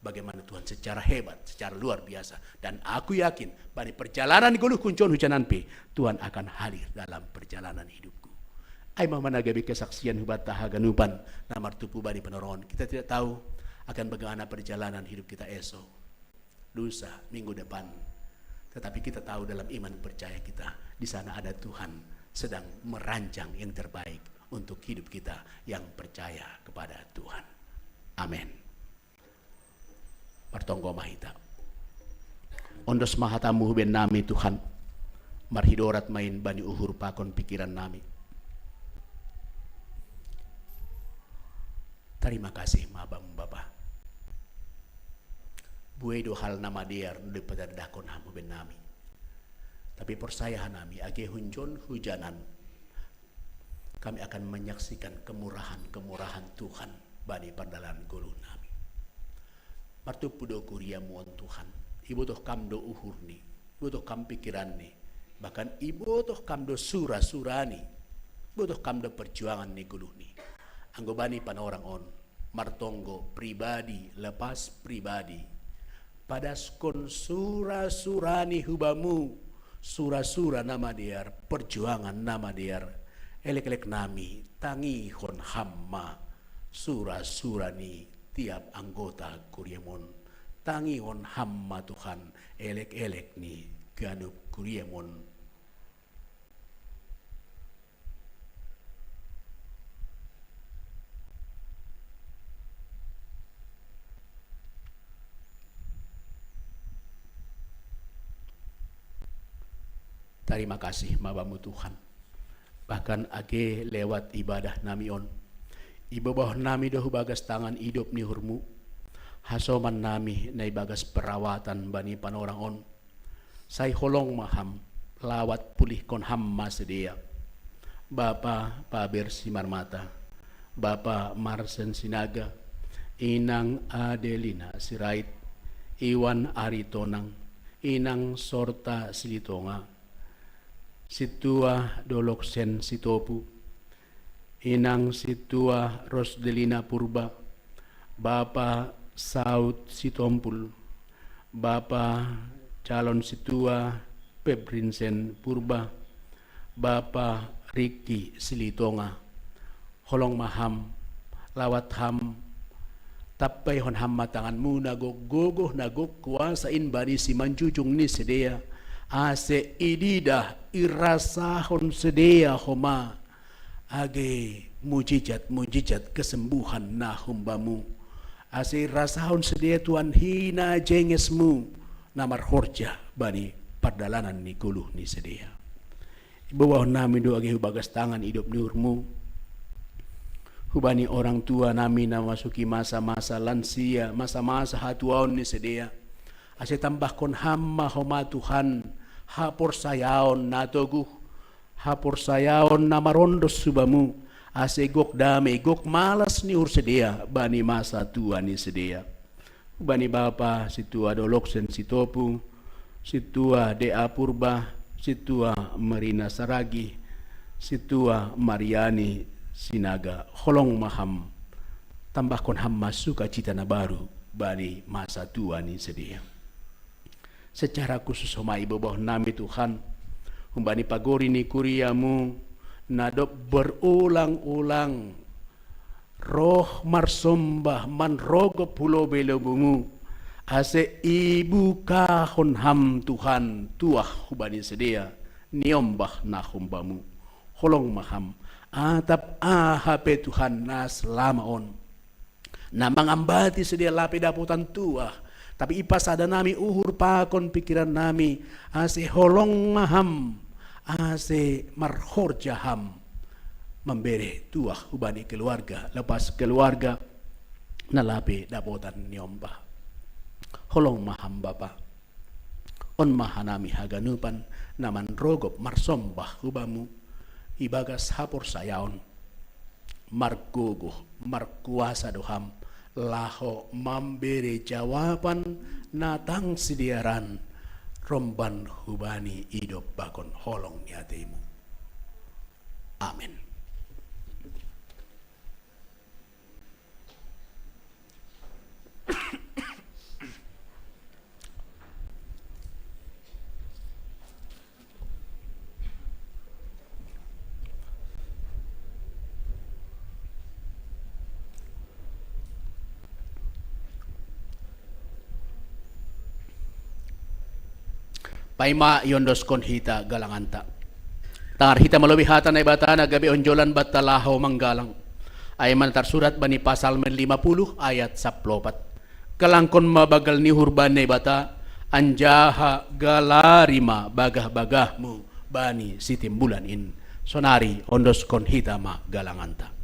bagaimana Tuhan secara hebat, secara luar biasa, dan aku yakin pada perjalanan guluh kuncon hujanan pe Tuhan akan hadir dalam perjalanan hidupku. Ai mana gabi kesaksian hubat tahaganupan namar tupu bani penorohon. Kita tidak tahu akan bagaimana perjalanan hidup kita esok, lusa, minggu depan. Tetapi kita tahu dalam iman percaya kita di sana ada Tuhan sedang merancang yang terbaik untuk hidup kita yang percaya kepada Tuhan. Amin. Pertonggo mahita. Ondos mahatamu ben nami Tuhan. Marhidorat main bani uhur pakon pikiran nami. Terima kasih mabang Bapa. Buedo hal nama diar nude pada dakon hamu ben nami. Tapi persayahan nami age hunjon hujanan. Kami akan menyaksikan kemurahan Tuhan bani pandalan gulu nami. Martu pudo kuria muon Tuhan. Ibu toh kamdo uhur ni, ibu toh kam pikiran ni, bahkan ibu toh kamdo surani, ibu toh kamdo perjuangan ni gulu ni. Anggo bani pan orang on, martonggo pribadi lepas pribadi. Pada skon surani hubamu, sura nama diar, perjuangan nama diar. Elek-elek nami tangi hon hamma surani tiap anggota kuriamon tangi hon hamma Tuhan elek-elek ni ganup kuriamon. Terima kasih mabamu Tuhan. Bahkan age lewat ibadah nami on. Ibabah nami dohu bagas tangan hidup ni hurmu. Hasoman nami na bagas perawatan bani panorang on. Say holong maham lawat pulih kon hamma sedia. Bapa Paber Simarmata, Bapa Marsen Sinaga, Inang Adelina Sirait, Iwan Aritonang, Inang Sorta Silitonga, Situa Doloksen Sitopu, Inang Situa Rosdelina Purba, Bapa Saud Sitompul, Bapa Calon Situa Pebrinsen Purba, Bapa Riki Silitonga, Holong Maham, Lawat Ham, Tapay hon ham matanganmu nagogogoh nagok kuasain bani si manjujung ni sedia, ase ididah irasahon sedia homa age mujizat kesembuhan na humbamu ase rasahon sedia Tuhan hina jengesmu namar horja bani pardalanan ni kuluh ni sedia bawah nami do age bagas tangan hidup niurmu hubani orang tua nami na masuki masa-masa lansia masa-masa hatuaon ni sedia ase tambah kon hamma homa Tuhan hapor sayaon natoguh hapor sayaon namarondos subamu ase gok dame gok malas ni ursedia bani masa tua ni sedia bani bapa situa doloksen sitopu situa dea purba situa marina saragi situa mariani sinaga holong maham tambah kon hamma suka cita na baru bani masa tua ni sedia. Secara khusus homa ibu bawah nami Tuhan humbani pagori ni kuriamu nadop berulang-ulang roh marsombah manrogo pulo belobungu ase ibu kahon ham Tuhan tuah hubani sedia niombah na humbamu holong maham atap ahape Tuhan na selamaon na mangambati sedia lapi daputan tuah tapi ipasada nami uhur pakon pikiran nami ase holong maham ase marhor jaham memberi tuah hubani keluarga lepas keluarga nalapi dapotan niombah holong maham bapa on mahanami haganupan naman rogop marsombah hubamu ibagas hapor sayaon margogo markuasa doham laho memberi jawaban natang sidiaran romban hubani hidup bakon holong niatemu. Amin. Paima yondos konhita galanganta. Tangar hita malubihatan ay bata na gabi onjolan batalaho manggalang. Ay mantar surat bani pasal 50 ayat 14. Kalangkon mabagal ni hurban ay bata anjaha galarima bagah-bagahmu bani sitimbulan in. Sonari ondos konhita ma galanganta.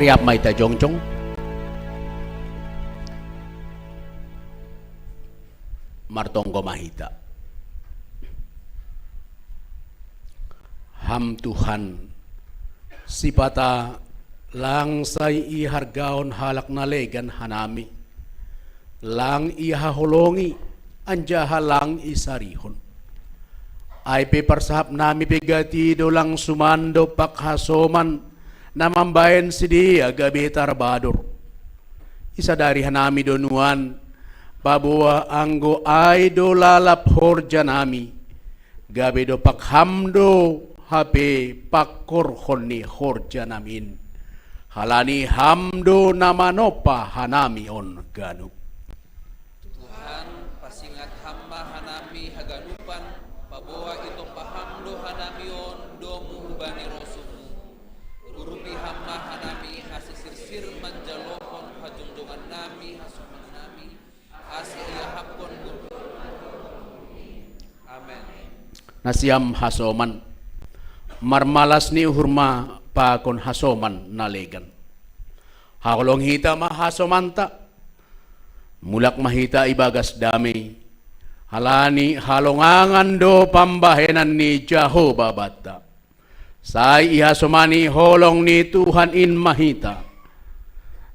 Riap Maita Jongjong. Martonggo Mahita. Ham Tuhan sipata langsay ihargaon halak nalegan hanami. Lang ihaholongi anjaha lang isarihon. Ay piparsahap nami pigatido lang sumando pakhasoman namambayan si dia gabi tarbador. Isa dari hanami donuan pabuwa anggo ay do lalap horja nami gabi do pakhamdo hape pakkorhon ni horja namin. Halani hamdo namanopa hanami on ganu. Tuhan pasingat hamba hanami haganupan pabawa ito pahamdo hanamion domu bani rosumu urupi hamba hanami asisirsir manjalokon hajungjongan nami hasuman nami asi iyahapon guru. Amen. Nasiam hasoman marmalas ni hurma pakon hasoman nalegan. Hakolong hita mahasomanta mulak mahita ibagas dami. Halani halongangan do pambahenan ni Jehovah bata. Say ihasomani holong ni Tuhan in mahita.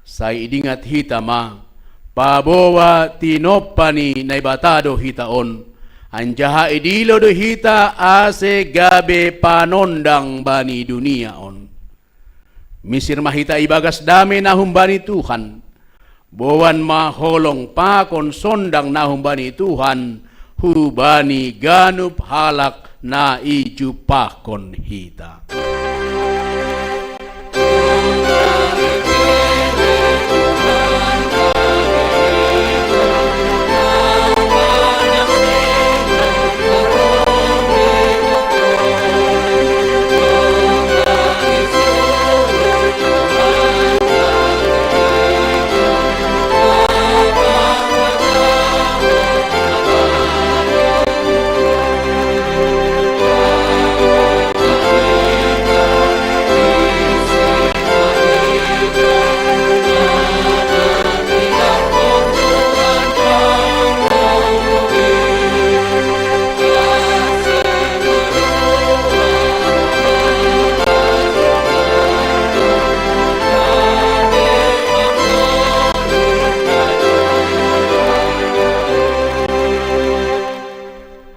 Say idingat hita ma pabowa tinopani na ibatado hitaon. Anjaha idilo do hita ase gabe panondang bani dunia on. Misir mahita ibagas dami nahumbani Tuhan. Bowan maholong pakon sondang nahumbani Tuhan. Hubani ganup halak na ijupakon hita.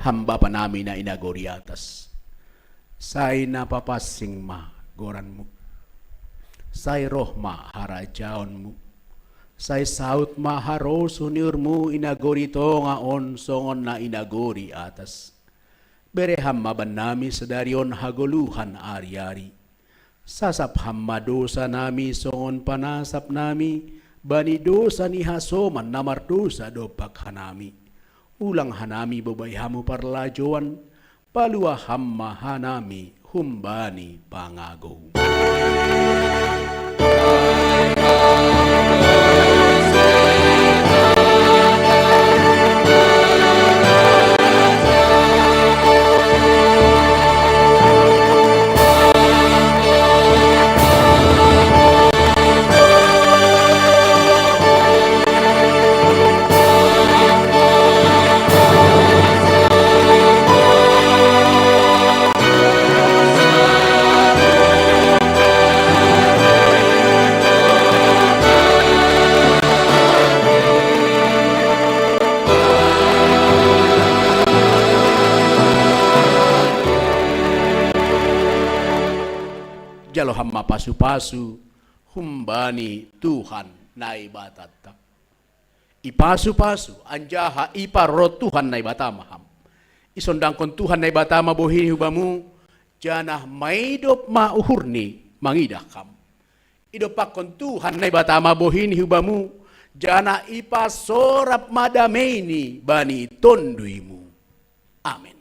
Hamba pa namin na inagori atas. Say napapasing ma goran mo. Say roh ma harajaon mo. Say saut ma haroso niur mo inagori to nga on songon na inagori atas. Bereham maban nami sa darion hagoluhan ari-ari. Sasap hamma dosa nami songon panasap nami. Bani dosa ni hasoman namardosa dopak hanami. Ulang hanami babayhamu parlajoan, palua hamma hanami humbani pangago. Jalo hamma pasu-pasu humbani Tuhan naibatata. Ipasu-pasu anjaha iparot Tuhan naibatamaham. Isondang kon Tuhan naibatama bohini hubamu janah maidop mauhurni mangidakam. Idopak kon Tuhan naibatama bohini hubamu janah ipasorap madameni bani tonduimu. Amin.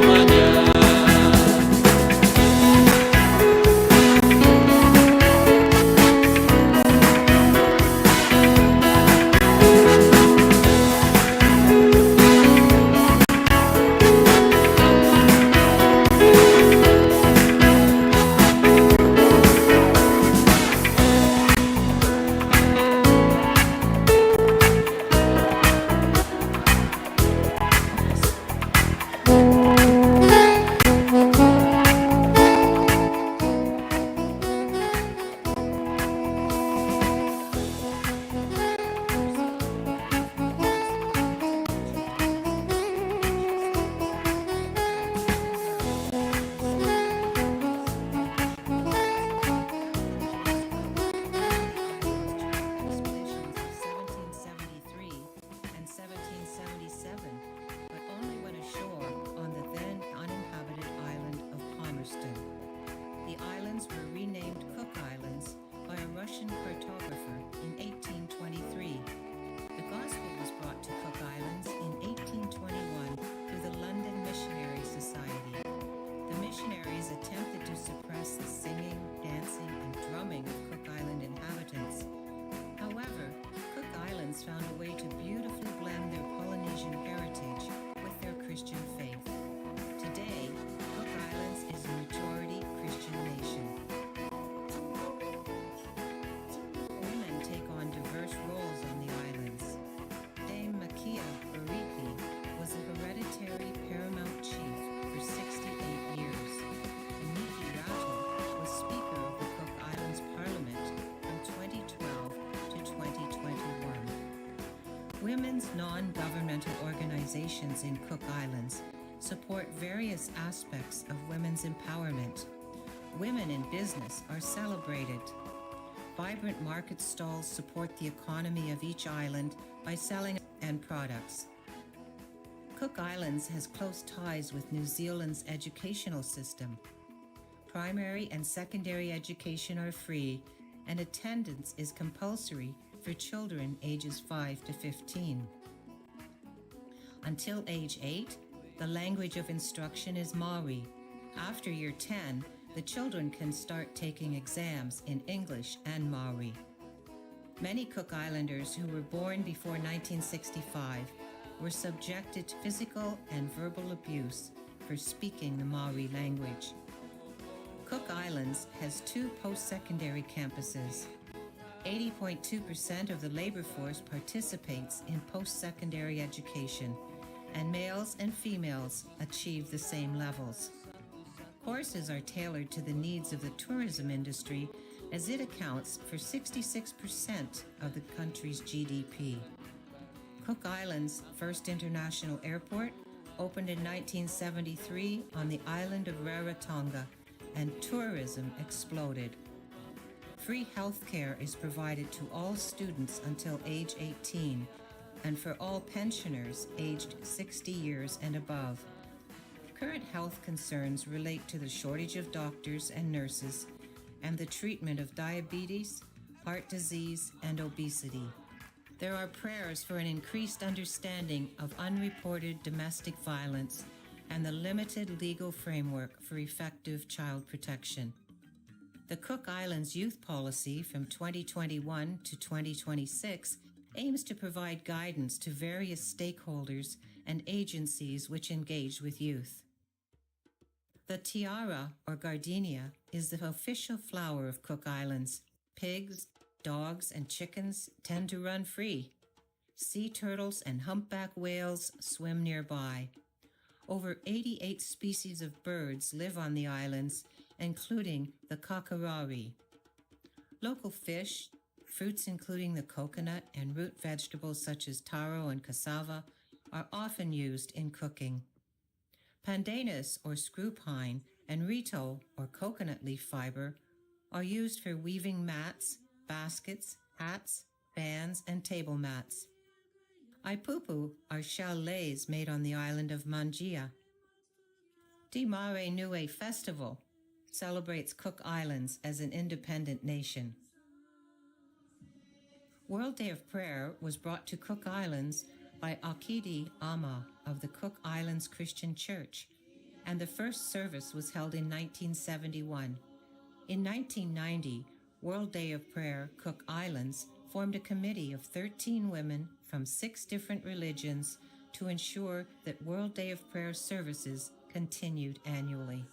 selamanya. And 1777, but only when ashore on the then uninhabited island of Palmerston. The islands were renamed Cook Islands by a Russian cartographer in 1823. The gospel was brought to Cook Islands in 1821 through the London Missionary Society. The missionaries attempted to suppress the singing, dancing, and drumming of Cook Island inhabitants. However, Cook Islands found a way to beautifully blend their Polynesian heritage with their Christian faith. Today, Cook Islands is a majority Christian nation. Women take on diverse roles on the islands. Dame Makia Bariki was a hereditary paramount chief for 68 years. And Niki Rato was Speaker of the Cook Islands Parliament from 2012 to 2021. Women's non-governmental organizations in Cook Islands support various aspects of women's empowerment. Women in business are celebrated. Vibrant market stalls support the economy of each island by selling and products. Cook Islands has close ties with New Zealand's educational system. Primary and secondary education are free, and attendance is compulsory for children ages 5 to 15. Until age 8, the language of instruction is Maori. After year 10, the children can start taking exams in English and Maori. Many Cook Islanders who were born before 1965 were subjected to physical and verbal abuse for speaking the Maori language. Cook Islands has 2 post-secondary campuses. 80.2% of the labor force participates in post-secondary education, and males and females achieve the same levels. Courses are tailored to the needs of the tourism industry, as it accounts for 66% of the country's GDP. Cook Islands' first international airport opened in 1973 on the island of Rarotonga, and tourism exploded. Free health care is provided to all students until age 18, and for all pensioners aged 60 years and above. Current health concerns relate to the shortage of doctors and nurses and the treatment of diabetes, heart disease, and obesity. There are prayers for an increased understanding of unreported domestic violence and the limited legal framework for effective child protection. The Cook Islands Youth Policy from 2021 to 2026 aims to provide guidance to various stakeholders and agencies which engage with youth. The tiara, or gardenia, is the official flower of Cook Islands. Pigs, dogs, and chickens tend to run free. Sea turtles and humpback whales swim nearby. Over 88 species of birds live on the islands, including the kakarari. Local fish, fruits including the coconut, and root vegetables such as taro and cassava are often used in cooking. Pandanus, or screw pine, and rito, or coconut leaf fiber, are used for weaving mats, baskets, hats, fans, and table mats. Aipupu are chalets made on the island of Mangia. Di Mare Nui Festival celebrates Cook Islands as an independent nation. World Day of Prayer was brought to Cook Islands by Akidi Ama of the Cook Islands Christian Church. and the first service was held in 1971. In 1990, World Day of Prayer Cook Islands formed a committee of 13 women from 6 different religions to ensure that World Day of Prayer services continued annually.